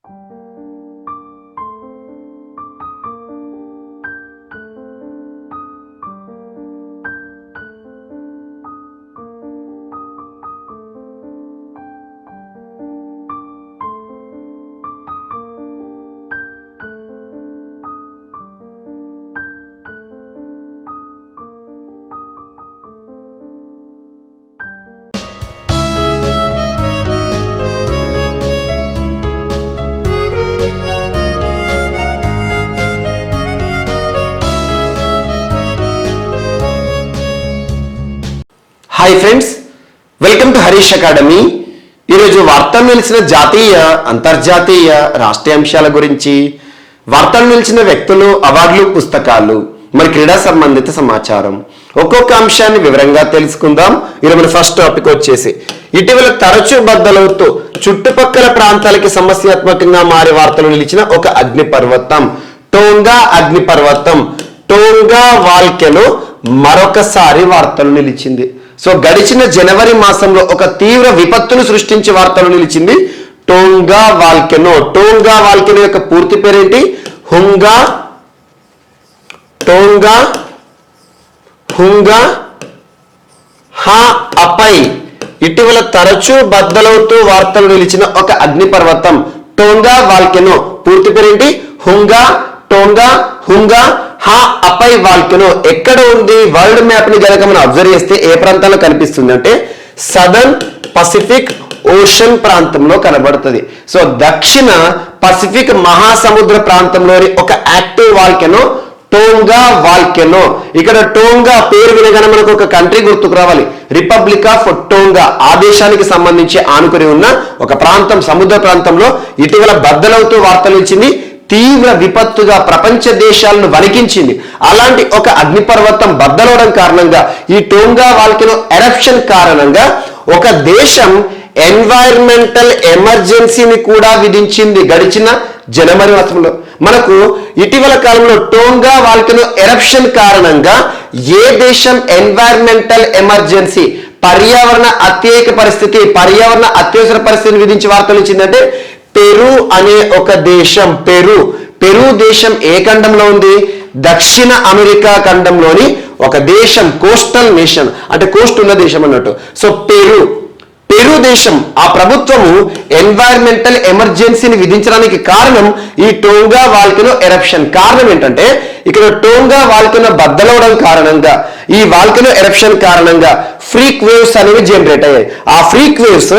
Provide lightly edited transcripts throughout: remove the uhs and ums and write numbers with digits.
Hi friends, welcome to Harish academy. ఈరోజు వార్తలు నిలిచిన జాతీయ, అంతర్జాతీయ, రాష్ట్రీయ అంశాల గురించి, వార్తలు నిలిచిన వ్యక్తులు, అవార్డులు, పుస్తకాలు, మరి క్రీడా సంబంధిత సమాచారం, ఒక్కొక్క అంశాన్ని వివరంగా తెలుసుకుందాం. ఈరోజు మన ఫస్ట్ టాపిక్ వచ్చేసి ఇటీవల తరచూ బద్దలవుతూ చుట్టుపక్కల ప్రాంతాలకి సమస్యాత్మకంగా మారి వార్తలు నిలిచిన ఒక అగ్నిపర్వతం, టోంగా అగ్నిపర్వతం, టోంగా వాల్కెనో మరొకసారి వార్తలు నిలిచింది. సో గడిచిన జనవరి మాసంలో ఒక తీవ్ర విపత్తును సృష్టించి వార్తలు నిలిచింది టోంగా వాల్కెనో. టోంగా వాల్కెనో యొక్క పూర్తి పేరేంటి? టోంగా హా అపై. ఇటీవల తరచూ బద్దలవుతూ వార్తలు నిలిచిన ఒక అగ్నిపర్వతం టోంగా వాల్కెనో. పూర్తి పేరేంటి? టోంగా హా అపై వాల్కెనో. ఎక్కడ ఉంది? వరల్డ్ మ్యాప్ ని గనక మనం అబ్జర్వ్ చేస్తే ఏ ప్రాంతంలో కనిపిస్తుంది అంటే సదర్న్ పసిఫిక్ ఓషన్ ప్రాంతంలో కనబడుతుంది. సో దక్షిణ పసిఫిక్ మహాసముద్ర ప్రాంతంలోని ఒక యాక్టివ్ వాల్కెనో టోంగా వాల్కెనో. ఇక్కడ టోంగా పేరు వినగానే మనకు ఒక కంట్రీ గుర్తుకు రావాలి, రిపబ్లిక్ ఆఫ్ టోంగా. ఆ దేశానికి సంబంధించి ఆనుకుని ఉన్న ఒక ప్రాంతం, సముద్ర ప్రాంతంలో ఇటీవల బద్దలవుతూ వార్తలు ఇచ్చింది. తీవ్ర విపత్తుగా ప్రపంచ దేశాలను వణికించింది. అలాంటి ఒక అగ్నిపర్వతం బద్దలవడం కారణంగా, ఈ టోంగా వాల్కెనో ఎరప్షన్ కారణంగా ఒక దేశం ఎన్వైరన్మెంటల్ ఎమర్జెన్సీని కూడా విధించింది గడిచిన జనవరి మాసంలో. మనకు ఇటీవల కాలంలో టోంగా వాల్కెనో ఎరప్షన్ కారణంగా ఏ దేశం ఎన్వైరన్మెంటల్ ఎమర్జెన్సీ, పర్యావరణ అత్యయిక పరిస్థితి, పర్యావరణ అత్యవసర పరిస్థితిని విధించి వార్తలు ఇచ్చిందంటే పెరు అనే ఒక దేశం. పెరు దేశం ఏ ఖండంలో ఉంది? దక్షిణ అమెరికా ఖండంలోని ఒక దేశం, కోస్టల్ నేషన్, అంటే కోస్ట్ ఉన్న దేశం అన్నట్టు. సో పెరు దేశం, ఆ ప్రభుత్వము ఎన్వైరన్మెంటల్ ఎమర్జెన్సీని విధించడానికి కారణం ఈ టోంగా వాల్కెనో ఎరప్షన్. కారణం ఏంటంటే ఇక్కడ టోంగా వాల్కెనో బద్దలవడం కారణంగా, ఈ వాల్కెనో ఎరప్షన్ కారణంగా ఫ్రీక్ వేవ్స్ అనేవి జనరేట్ అయ్యాయి. ఆ ఫ్రీక్ వేవ్స్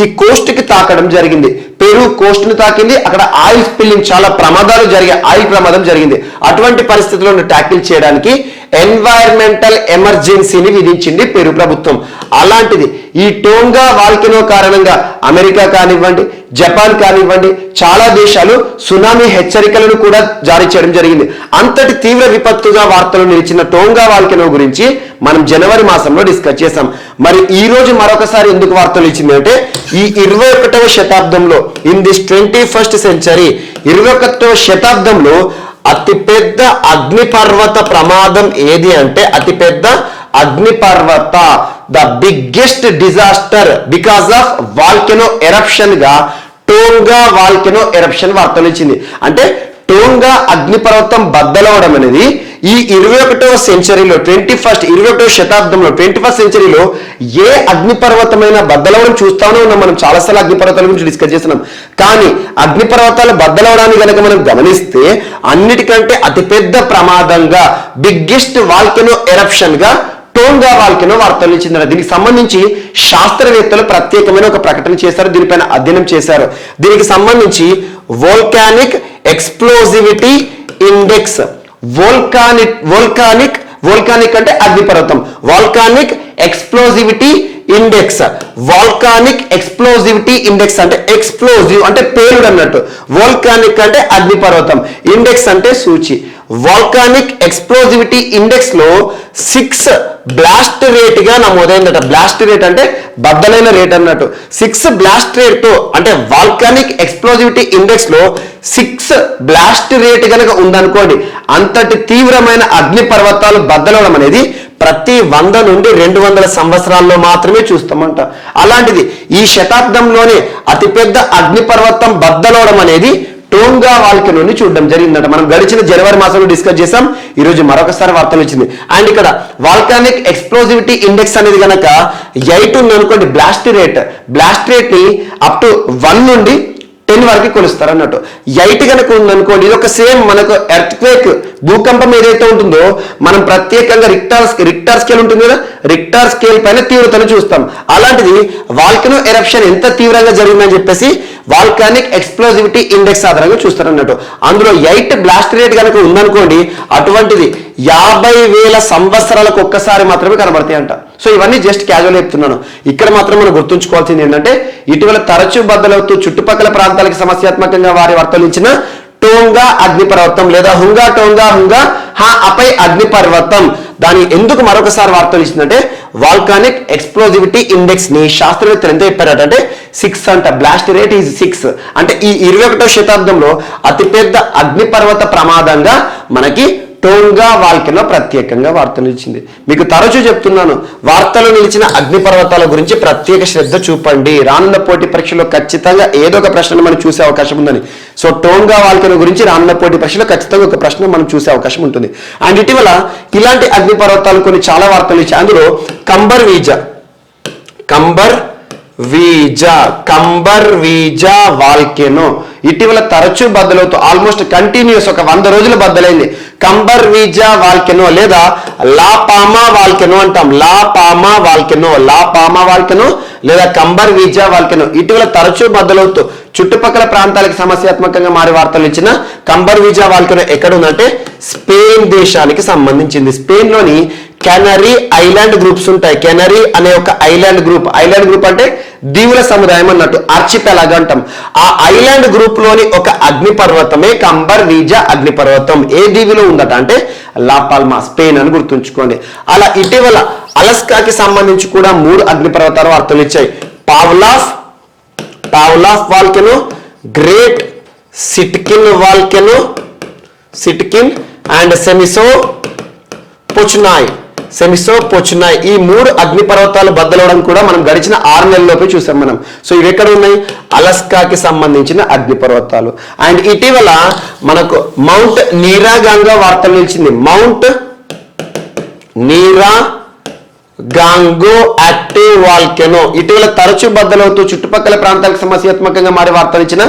ఈ కోస్ట్ కి తాకడం జరిగింది. పెరు కోస్ట్ ని తాకింది. అక్కడ ఆయిల్ స్పిల్లింగ్, చాలా ప్రమాదాలు జరిగాయి, ఆయిల్ ప్రమాదం జరిగింది. అటువంటి పరిస్థితులను ట్యాకిల్ చేయడానికి ఎన్వైరన్మెంటల్ ఎమర్జెన్సీని విధించింది పెరు ప్రభుత్వం. అలాంటిది ఈ టోంగా వాల్కెనో కారణంగా అమెరికా కానివ్వండి, జపాన్ కానివ్వండి, చాలా దేశాలు సునామీ హెచ్చరికలను కూడా జారీ చేయడం జరిగింది. అంతటి తీవ్ర విపత్తుగా వార్తలు నిలిచిన టోంగా వాల్కెనో గురించి మనం జనవరి మాసంలో డిస్కస్ చేసాం. మరి ఈ రోజు మరొకసారి ఎందుకు వార్తలు ఇచ్చింది అంటే, ఈ 21వ శతాబ్దంలో, ఇన్ దిస్ 21st century, 21వ శతాబ్దంలో అతిపెద్ద అగ్నిపర్వత ప్రమాదం ఏది అంటే, అతిపెద్ద అగ్నిపర్వత, the biggest disaster because of volcano eruption గా టోంగా వాల్కెనో ఎరప్షన్ వార్తలు ఇచ్చింది. అంటే టోంగా అగ్నిపర్వతం బద్దలవడం అనేది ఈ 21వ సెంచరీలో, 21వ శతాబ్దంలో, 21st centuryలో ఏ అగ్నిపర్వతమైన బద్దలవడం చూస్తానే ఉన్నాం. మనం చాలాసార్లు అగ్నిపర్వతాల గురించి డిస్కస్ చేస్తున్నాం. కానీ అగ్నిపర్వతాలు బద్దలవడాన్ని కనుక మనం గమనిస్తే అన్నిటికంటే అతిపెద్ద ప్రమాదంగా, బిగ్గెస్ట్ వాల్కెనో ఎరప్షన్ గా టోంగా వాల్కెనో వార్తలు ఇచ్చింది. దీనికి సంబంధించి శాస్త్రవేత్తలు ప్రత్యేకమైన ఒక ప్రకటన చేశారు, దీనిపైన అధ్యయనం చేశారు. దీనికి సంబంధించి వోల్కానిక్ ఎక్స్ప్లోజివిటీ ఇండెక్స్, వోల్కానిక్ అంటే అగ్నిపర్వతం, వాల్కానిక్ ఎక్స్ప్లోజివిటీ ఇండెక్స్. వాల్కానిక్ ఎక్స్ప్లోజివిటీ ఇండెక్స్ అంటే ఎక్స్ప్లోజివ్ అంటే పేలుడు అన్నట్టు, వోల్కానిక్ అంటే అగ్నిపర్వతం, ఇండెక్స్ అంటే సూచి. వాల్కానిక్ ఎక్స్ప్లోజివిటీ ఇండెక్స్ లో 6 బ్లాస్ట్ రేట్ గా నమోదైందట. బ్లాస్ట్ రేట్ అంటే బద్దలైన రేట్ అన్నట్టు. 6 బ్లాస్ట్ రేట్ తో, అంటే వాల్కానిక్ ఎక్స్ప్లోజివిటీ ఇండెక్స్ లో 6 బ్లాస్ట్ రేట్ కనుక ఉందనుకోండి, అంతటి తీవ్రమైన అగ్ని పర్వతాలు బద్దలవడం అనేది ప్రతి 100 నుండి 200 సంవత్సరాల్లో మాత్రమే చూస్తామంట. అలాంటిది ఈ శతాబ్దంలోనే అతిపెద్ద అగ్నిపర్వతం బద్దలవడం అనేది టోంగా వాల్కెనోని చూడడం జరిగిందంట. మనం గడిచిన జనవరి మాసంలో డిస్కస్ చేసాం. ఈ రోజు మరొకసారి వార్తలు వచ్చింది. అండ్ ఇక్కడ వాల్కానిక్ ఎక్స్ప్లోజివిటీ ఇండెక్స్ అనేది గనక 8 ఉంది అనుకోండి, బ్లాస్ట్ రేట్ ని అప్ టు 1 నుండి 10 వరకు కొలుస్తారు అన్నట్టు. 8 కనుక ఉందనుకోండి, ఇది ఒక సేమ్ మనకు ఎర్త్ క్వేక్ భూకంపం ఏదైతే ఉంటుందో మనం ప్రత్యేకంగా రిక్టార్ స్కేల్ ఉంటుంది కదా, రిక్టార్ స్కేల్ పైన తీవ్రతను చూస్తాం. అలాంటిది వాల్కనో ఎరప్షన్ ఎంత తీవ్రంగా జరిగిందని చెప్పేసి వాల్కానిక్ ఎక్స్ప్లోజివిటీ ఇండెక్స్ ఆధారంగా చూస్తారు అన్నట్టు. అందులో 8 బ్లాస్ట్ రేట్ కనుక ఉందనుకోండి, అటువంటిది 50,000 సంవత్సరాలకు ఒక్కసారి మాత్రమే కనబడతాయి అంట. సో ఇవన్నీ జస్ట్ క్యాజువల్ చెప్తున్నాను. ఇక్కడ మాత్రం మనం గుర్తుంచుకోవాల్సింది ఏంటంటే, ఇటీవల తరచూ బద్దలవుతూ చుట్టుపక్కల ప్రాంతాలకు సమస్యాత్మకంగా వారి వర్తలించిన టోంగా అగ్నిపర్వతం లేదా హుంగా అపై అగ్నిపర్వతం, దాని ఎందుకు మరొకసారి వార్తలు ఇచ్చిందంటే వాల్కానిక్ ఎక్స్ప్లోజివిటీ ఇండెక్స్ ని శాస్త్రవేత్తలు ఎంత చెప్పారంటే 6 అంట. Blast rate is 6. అంటే ఈ 21వ శతాబ్దంలో అతిపెద్ద అగ్నిపర్వత ప్రమాదంగా మనకి టోంగా వాల్కెనో ప్రత్యేకంగా వార్తలు ఇచ్చింది. మీకు తరచూ చెప్తున్నాను, వార్తలు నిలిచిన అగ్నిపర్వతాల గురించి ప్రత్యేక శ్రద్ధ చూపండి. రానున్న పోటీ పరీక్షలో ఖచ్చితంగా ఏదో ఒక ప్రశ్న మనం చూసే అవకాశం ఉందని. సో టోంగా వాల్కెనో గురించి రానున్న పోటీ పరీక్షలో ఖచ్చితంగా ఒక ప్రశ్న మనం చూసే అవకాశం ఉంటుంది. అండ్ ఇటీవల ఇలాంటి అగ్నిపర్వతాలు కొన్ని చాలా వార్తలు ఇచ్చాయి. అందులో కంబర్ వీజా వాల్కెనో ఇటీవల తరచూ బద్దలవుతూ ఆల్మోస్ట్ కంటిన్యూస్ ఒక 100 రోజులు బద్దలైంది. కంబర్ వీజా వాల్కెనో లేదా లా పామా వాల్కెనో అంటాం. లా పామా వాల్కెనో లేదా కంబర్ వీజా వాల్కెనో ఇటీవల తరచూ బద్దలవుతూ చుట్టుపక్కల ప్రాంతాలకు సమస్యాత్మకంగా మారి వార్తలు ఇచ్చిన కంబర్ వీజా వాల్కెనో ఎక్కడ ఉందంటే స్పెయిన్ దేశానికి సంబంధించింది. స్పెయిన్ లోని కెనరీ ఐలాండ్ గ్రూప్స్ ఉంటాయి. కెనరీ అనే ఒక ఐలాండ్ గ్రూప్ అంటే దీవుల సముదాయం అన్నట్టు, ఆర్చిపెలాగ్ అంటాం. ఆ ఐలాండ్ గ్రూప్ లోని ఒక అగ్నిపర్వతమే కంబర్ వీజా అగ్నిపర్వతం. ఏ దీవిలో ఉందట అంటే లాపాల్మా, స్పెయిన్ అని గుర్తుంచుకోండి. అలా ఇటీవల అలస్కాకి సంబంధించి కూడా 3 అగ్నిపర్వతాలు వార్తలు ఇచ్చాయి. పావ్లాఫ్ వాల్కెనో, గ్రేట్ సిట్కిన్ వాల్కెనో అండ్ సెమిసో పొచునాయ్ ఈ 3 అగ్నిపర్వతాలు బద్దలవడం కూడా మనం గడిచిన 6 నెలల్లోపే చూసాం మనం. సో ఇవి ఎక్కడ ఉన్నాయి? అలస్కాకి సంబంధించిన అగ్నిపర్వతాలు. అండ్ ఇటీవల మనకు మౌంట్ నీరాగాంగో వార్తలు నిలిచింది. మౌంట్ నీరాగాంగో యాక్టివ్ వాల్కెనో ఇటీవల తరచూ బద్దలవుతూ చుట్టుపక్కల ప్రాంతాలకు సమస్యాత్మకంగా మారి వార్తలు ఇచ్చిన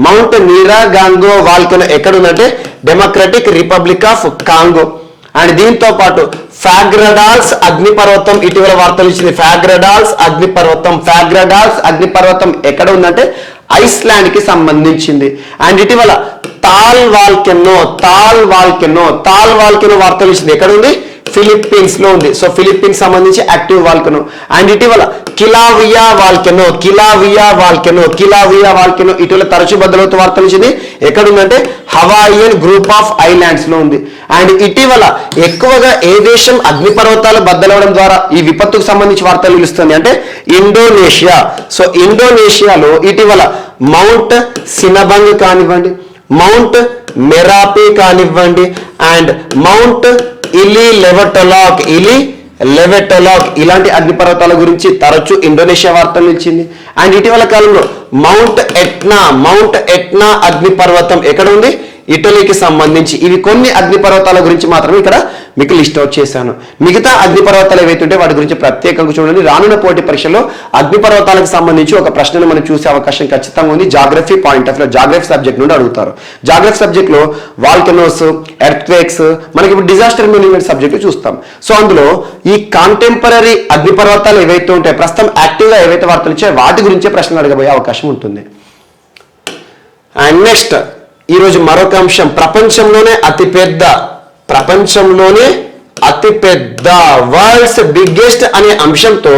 మౌంట్ నీరాగాంగో వాల్కెనో ఎక్కడ ఉందంటే democratic republic of Congo. And దీంతో పాటు ఫాగ్రడాల్స్ అగ్నిపర్వతం ఇటీవల వార్తలు ఇచ్చింది. ఫాగ్రడాల్స్ అగ్నిపర్వతం ఎక్కడ ఉందంటే ఐస్లాండ్ కి సంబంధించింది. అండ్ ఇటీవల తాల్ వాల్కెనో వార్తలు ఇచ్చింది. ఎక్కడ ఉంది? ఫిలిప్పీన్స్ లో ఉంది. సో ఫిలిప్పీన్స్ సంబంధించి యాక్టివ్ వాల్కెనో. అండ్ ఇటీవల కిలావియా వాల్కెనో ఇటీవల తరచూ బద్దలవుతూ వార్తలు ఇచ్చింది. ఎక్కడ ఉందంటే హవాయియన్ గ్రూప్ ఆఫ్ ఐలాండ్స్ లో ఉంది. అండ్ ఇటీవల ఎక్కువగా ఏ దేశం అగ్నిపర్వతాలు బద్దలవడం ద్వారా ఈ విపత్తుకు సంబంధించి వార్తలు నిలుస్తుంది అంటే ఇండోనేషియా. సో ఇండోనేషియాలో ఇటీవల మౌంట్ సినబంగ్ కానివ్వండి, మౌంట్ మెరాపి కానివ్వండి అండ్ మౌంట్ ఇలి లెవెటలాక్ ఇలాంటి అగ్నిపర్వతాల గురించి తరచూ ఇండోనేషియా వార్తలు నిలిచింది. అండ్ ఇటీవల కాలంలో మౌంట్ ఎట్నా అగ్నిపర్వతం ఎక్కడ ఉంది? ఇటలీకి సంబంధించి. ఇవి కొన్ని అగ్నిపర్వతాల గురించి మాత్రమే ఇక్కడ మీకు లిస్ట్ అవుట్ చేశాను. మిగతా అగ్నిపర్వతాలు ఏవైతుంటే వాటి గురించి ప్రత్యేకంగా చూడండి. రానున్న పోటీ పరీక్షలో అగ్నిపర్వతాలకు సంబంధించి ఒక ప్రశ్నను మనం చూసే అవకాశం ఖచ్చితంగా ఉంది. Geography point of view, geography subject నుండి అడుగుతారు. జాగ్రఫీ సబ్జెక్ట్ లో వాల్కెనోస్, ఎర్త్క్వేక్స్, మనకి ఇప్పుడు డిజాస్టర్ మేనేజ్మెంట్ సబ్జెక్ట్ చూస్తాం. సో అందులో ఈ కాంటెంపరీ అగ్నిపర్వతాలు ఏవైతే ఉంటాయి, ప్రస్తుతం యాక్టివ్ గా ఏవైతే వార్తలు ఇచ్చాయో వాటి గురించే ప్రశ్నలు అడగబోయే అవకాశం ఉంటుంది. అండ్ నెక్స్ట్ ఈరోజు మరొక అంశం, ప్రపంచంలోనే అతిపెద్ద వరల్డ్స్ బిగ్గెస్ట్ అనే అంశంతో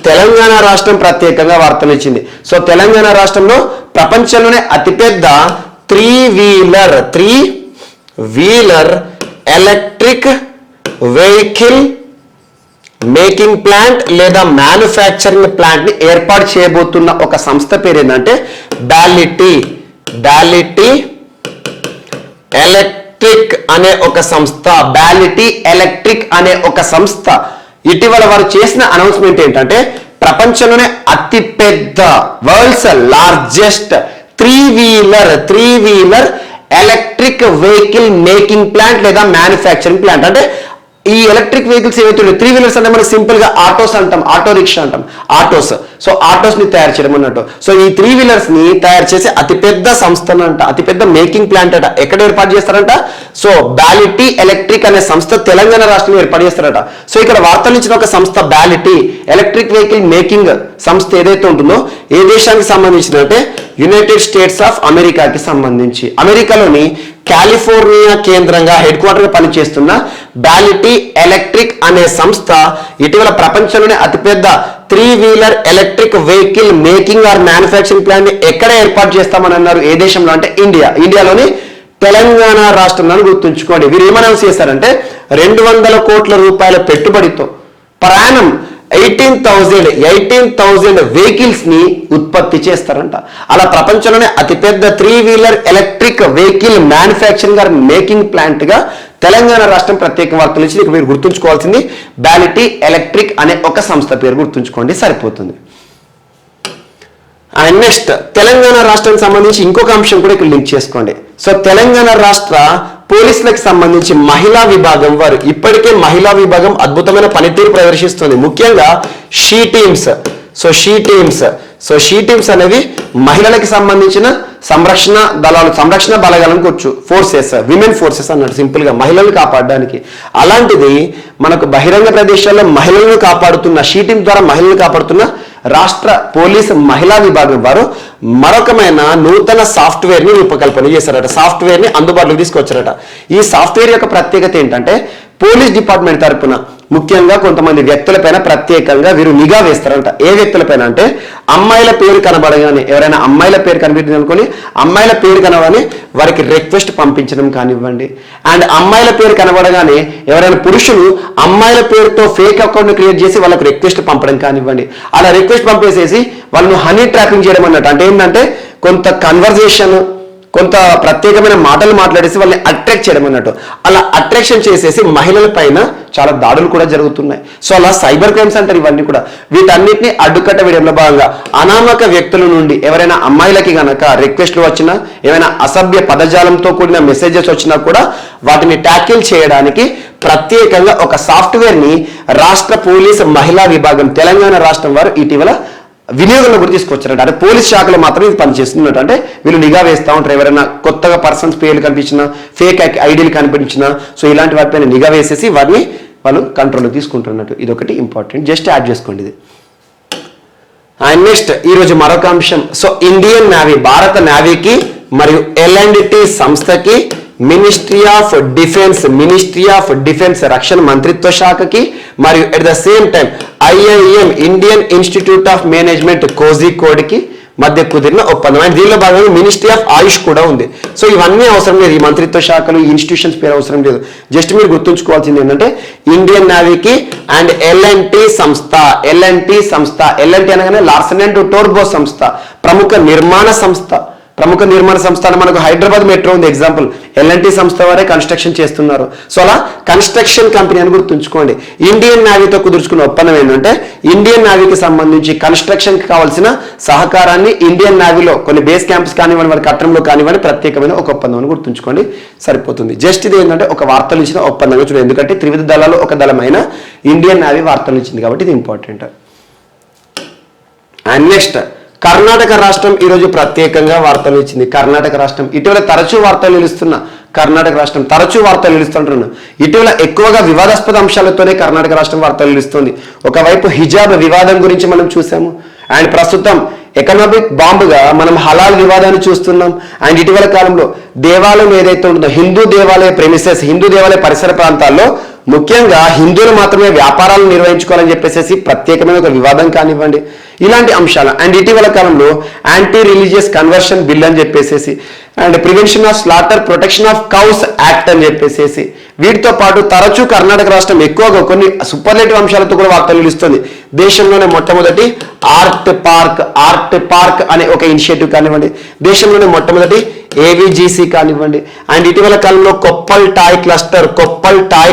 తెలంగాణ రాష్ట్రం ప్రత్యేకంగా వార్తలు ఇచ్చింది. సో తెలంగాణ రాష్ట్రంలో ప్రపంచంలోనే అతిపెద్ద three wheeler electric vehicle making plant లేదా మ్యానుఫ్యాక్చరింగ్ ప్లాంట్ ని ఏర్పాటు చేయబోతున్న ఒక సంస్థ పేరు ఏంటంటే డాలిటీ ఎలక్ట్రిక్ అనే ఒక సంస్థ. డాలిటీ ఎలక్ట్రిక్ అనే ఒక సంస్థ ఇటీవల వారు చేసిన అనౌన్స్మెంట్ ఏంటంటే ప్రపంచంలోనే అతిపెద్ద world's largest three wheeler electric vehicle making plant లేదా మ్యానుఫ్యాక్చరింగ్ ప్లాంట్. అంటే ఈ ఎలక్ట్రిక్ వెహికల్స్ ఏవైతే త్రీ వీలర్స్ అంటే మనం సింపుల్ గా ఆటోస్ అంటాం, ఆటో రిక్షా అంటాం, ఆటోస్. సో ఆటోస్ ని తయారు చేయడం అన్నట్టు. సో ఈ త్రీ వీలర్స్ ని తయారు చేసే అతిపెద్ద సంస్థ అంట, అతిపెద్ద మేకింగ్ ప్లాంట్ అట. ఎక్కడ ఏర్పాటు చేస్తారంట? సో బ్యాలిటీ ఎలక్ట్రిక్ అనే సంస్థ తెలంగాణ రాష్ట్రంలో ఏర్పాటు చేస్తారట. సో ఇక్కడ వార్తలు ఇచ్చిన ఒక సంస్థ బ్యాలిటీ ఎలక్ట్రిక్ వెహికల్ మేకింగ్ సంస్థ ఏదైతే ఉంటుందో ఏ దేశానికి సంబంధించినంటే యునైటెడ్ స్టేట్స్ ఆఫ్ అమెరికాకి సంబంధించి, అమెరికాలోని కాలిఫోర్నియా కేంద్రంగా హెడ్ క్వార్టర్ గా పనిచేస్తున్న బ్యాలిటీ ఎలక్ట్రిక్ అనే సంస్థ ఇటీవల ప్రపంచంలోనే అతిపెద్ద three wheeler electric vehicle making or manufacturing plant ని ఎక్కడ ఏర్పాటు చేస్తామని అన్నారు. ఏ దేశంలో అంటే ఇండియాలోని తెలంగాణ రాష్ట్రంలో గుర్తుంచుకోండి. వీరు ఏమనౌన్స్ చేశారంటే 200 కోట్ల రూపాయల పెట్టుబడితో ప్రయాణం 18,000 వెహికల్స్ ని ఉత్పత్తి చేస్తారంట. అలా ప్రపంచంలోనే అతిపెద్ద three wheeler electric vehicle manufacturing or making plant గా తెలంగాణ రాష్ట్రం ప్రత్యేక వార్తలు ఇచ్చి మీరు గుర్తుంచుకోవాల్సింది బ్యాలిటీ ఎలక్ట్రిక్ అనే ఒక సంస్థ పేరు గుర్తుంచుకోండి సరిపోతుంది. అండ్ నెక్స్ట్ తెలంగాణ రాష్ట్రానికి సంబంధించి ఇంకొక అంశం కూడా ఇక్కడ లింక్ చేసుకోండి. సో తెలంగాణ రాష్ట్ర పోలీసులకు సంబంధించి మహిళా విభాగం వారు ఇప్పటికే మహిళా విభాగం అద్భుతమైన పనితీరు ప్రదర్శిస్తుంది. ముఖ్యంగా షీ టీమ్స్ అనేవి మహిళలకు సంబంధించిన సంరక్షణ బలగాలను కూర్చు ఫోర్సెస్, విమెన్ ఫోర్సెస్ అన్నాడు సింపుల్ గా, మహిళలను కాపాడడానికి. అలాంటిది మనకు బహిరంగ ప్రదేశాల్లో మహిళలను కాపాడుతున్న షీ టీమ్ ద్వారా మహిళలను కాపాడుతున్న రాష్ట్ర పోలీసు మహిళా విభాగం వారు మరొకమైన నూతన సాఫ్ట్వేర్ ని రూపకల్పన చేశారట. సాఫ్ట్వేర్ ని అందుబాటులోకి తీసుకొచ్చారట. ఈ సాఫ్ట్వేర్ యొక్క ప్రత్యేకత ఏంటంటే పోలీస్ డిపార్ట్మెంట్ తరపున ముఖ్యంగా కొంతమంది వ్యక్తులపైన ప్రత్యేకంగా వీరు నిఘా వేస్తారంట. ఏ వ్యక్తులపైన అంటే అమ్మాయిల పేరు కనబడగానే, ఎవరైనా అమ్మాయిల పేరు కనిపించింది అనుకోని అమ్మాయిల పేరు కనబడగానే వారికి రిక్వెస్ట్ పంపించడం కానివ్వండి. అండ్ అమ్మాయిల పేరు కనబడగానే ఎవరైనా పురుషులు అమ్మాయిల పేరుతో ఫేక్ అకౌంట్ క్రియేట్ చేసి వాళ్ళకి రిక్వెస్ట్ పంపడం కానివ్వండి. అలా రిక్వెస్ట్ పంపేసేసి వాళ్ళను హనీ ట్రాపింగ్ చేయడం అన్నట్టు. అంటే ఏంటంటే కొంత కన్వర్జేషన్, కొంత ప్రత్యేకమైన మాటలు మాట్లాడేసి వాళ్ళని అట్రాక్ట్ చేయడం అన్నట్టు. అలా అట్రాక్షన్ చేసేసి మహిళల పైన చాలా దాడులు కూడా జరుగుతున్నాయి. సో అలా సైబర్ క్రైమ్స్ అంటారు ఇవన్నీ కూడా. వీటన్నిటిని అడ్డుకట్ట వేయడంలో భాగంగా అనామక వ్యక్తుల నుండి ఎవరైనా అమ్మాయిలకి గనక రిక్వెస్ట్లు వచ్చినా, ఏమైనా అసభ్య పదజాలంతో కూడిన మెసేజెస్ వచ్చినా కూడా వాటిని ట్యాకిల్ చేయడానికి ప్రత్యేకంగా ఒక సాఫ్ట్వేర్ ని రాష్ట్ర పోలీసు మహిళా విభాగం తెలంగాణ రాష్ట్రం వారు ఇటీవల వినియోగంలో కూడా తీసుకొచ్చారంట. అంటే పోలీస్ శాఖలో మాత్రం ఇది పనిచేస్తున్నట్టు. అంటే వీళ్ళు నిఘా వేస్తూ ఉంటారు. ఎవరైనా కొత్తగా పర్సన్స్ పేర్లు కనిపించినా, ఫేక్ ఐడీలు కనిపించినా, సో ఇలాంటి వాటిపైన నిఘా వేసేసి వారిని వాళ్ళు కంట్రోల్లో తీసుకుంటున్నట్టు. ఇది ఒకటి ఇంపార్టెంట్, జస్ట్ యాడ్ చేసుకోండి ఇది. అండ్ నెక్స్ట్ ఈరోజు మరొక అంశం. సో ఇండియన్ నేవీ, భారత నేవీకి మరియు L&T సంస్థకి మినిస్ట్రీ ఆఫ్ డిఫెన్స్ రక్షణ మంత్రిత్వ శాఖకి మరియు at the same time IIM Indian Institute of Management కోజికోడ్కి మధ్య కుదిరిన ఒప్పందం. అండ్ దీనిలో భాగంగా మినిస్ట్రీ ఆఫ్ ఆయుష్ కూడా ఉంది. సో ఇవన్నీ అవసరం లేదు, ఈ మంత్రిత్వ శాఖలు, ఈ ఇన్స్టిట్యూషన్స్ పేరు అవసరం లేదు. జస్ట్ మీరు గుర్తుంచుకోవాల్సింది ఏంటంటే ఇండియన్ నేవీకి అండ్ L&T సంస్థ అనగానే లార్సన్ అండ్ టోర్బో సంస్థ, ప్రముఖ నిర్మాణ సంస్థ మనకు హైదరాబాద్ మెట్రో ఉంది ఎగ్జాంపుల్. L&T సంస్థ వారే కన్స్ట్రక్షన్ చేస్తున్నారు. సో అలా కన్స్ట్రక్షన్ కంపెనీ అని గుర్తుంచుకోండి. ఇండియన్ నేవీతో కుదుర్చుకున్న ఒప్పందం ఏంటంటే ఇండియన్ నేవీకి సంబంధించి కన్స్ట్రక్షన్ కి కావాల్సిన సహకారాన్ని ఇండియన్ నేవీలో కొన్ని బేస్ క్యాంప్స్ కానివ్వండి, వారి కట్టడంలో కానివ్వండి, ప్రత్యేకమైన ఒక ఒప్పందం అని గుర్తుంచుకోండి సరిపోతుంది. జస్ట్ ఇది ఏంటంటే ఒక వార్తలు ఇచ్చిన ఒప్పందంగా చూడండి. ఎందుకంటే త్రివిధ దళాలు ఒక దళమైన ఇండియన్ నేవీ వార్తలు ఇచ్చింది కాబట్టి ఇది ఇంపార్టెంట్. అండ్ నెక్స్ట్ కర్ణాటక రాష్ట్రం ఈరోజు ప్రత్యేకంగా వార్తలు ఇచ్చింది. కర్ణాటక రాష్ట్రం ఇటీవల తరచూ వార్తలు నిలుస్తుంటున్నాను. ఇటీవల ఎక్కువగా వివాదాస్పద అంశాలతోనే కర్ణాటక రాష్ట్రం వార్తలు నిలుస్తుంది. ఒకవైపు హిజాబ్ వివాదం గురించి మనం చూసాము. అండ్ ప్రస్తుతం ఎకనామిక్ బాంబుగా మనం హలాల్ వివాదాన్ని చూస్తున్నాం. అండ్ ఇటీవల కాలంలో దేవాలయం ఏదైతే ఉంటుందో హిందూ దేవాలయ పరిసర ప్రాంతాల్లో ముఖ్యంగా హిందువులు మాత్రమే వ్యాపారాలు నిర్వహించుకోవాలని చెప్పేసి ప్రత్యేకమైన ఒక వివాదం కానివ్వండి, ఇలాంటి అంశాలు. అండ్ ఇటీవల కాలంలో యాంటీ రిలీజియస్ కన్వర్షన్ బిల్ అని చెప్పేసి and prevention of slaughter protection of cows act అని చెప్పేసి వీటితో పాటు తరచూ కర్ణాటక రాష్ట్రం ఎక్కువగా కొన్ని సూపర్లేటివ్ అంశాలతో కూడా వార్తలు నిలుస్తుంది. దేశంలోనే మొట్టమొదటి ఆర్ట్ పార్క్ అనే ఒక ఇనిషియేటివ్ కానివ్వండి, దేశంలోనే మొట్టమొదటి AVGC కానివ్వండి, అండ్ ఇటీవల కాలంలో కొప్పల్ టాయ్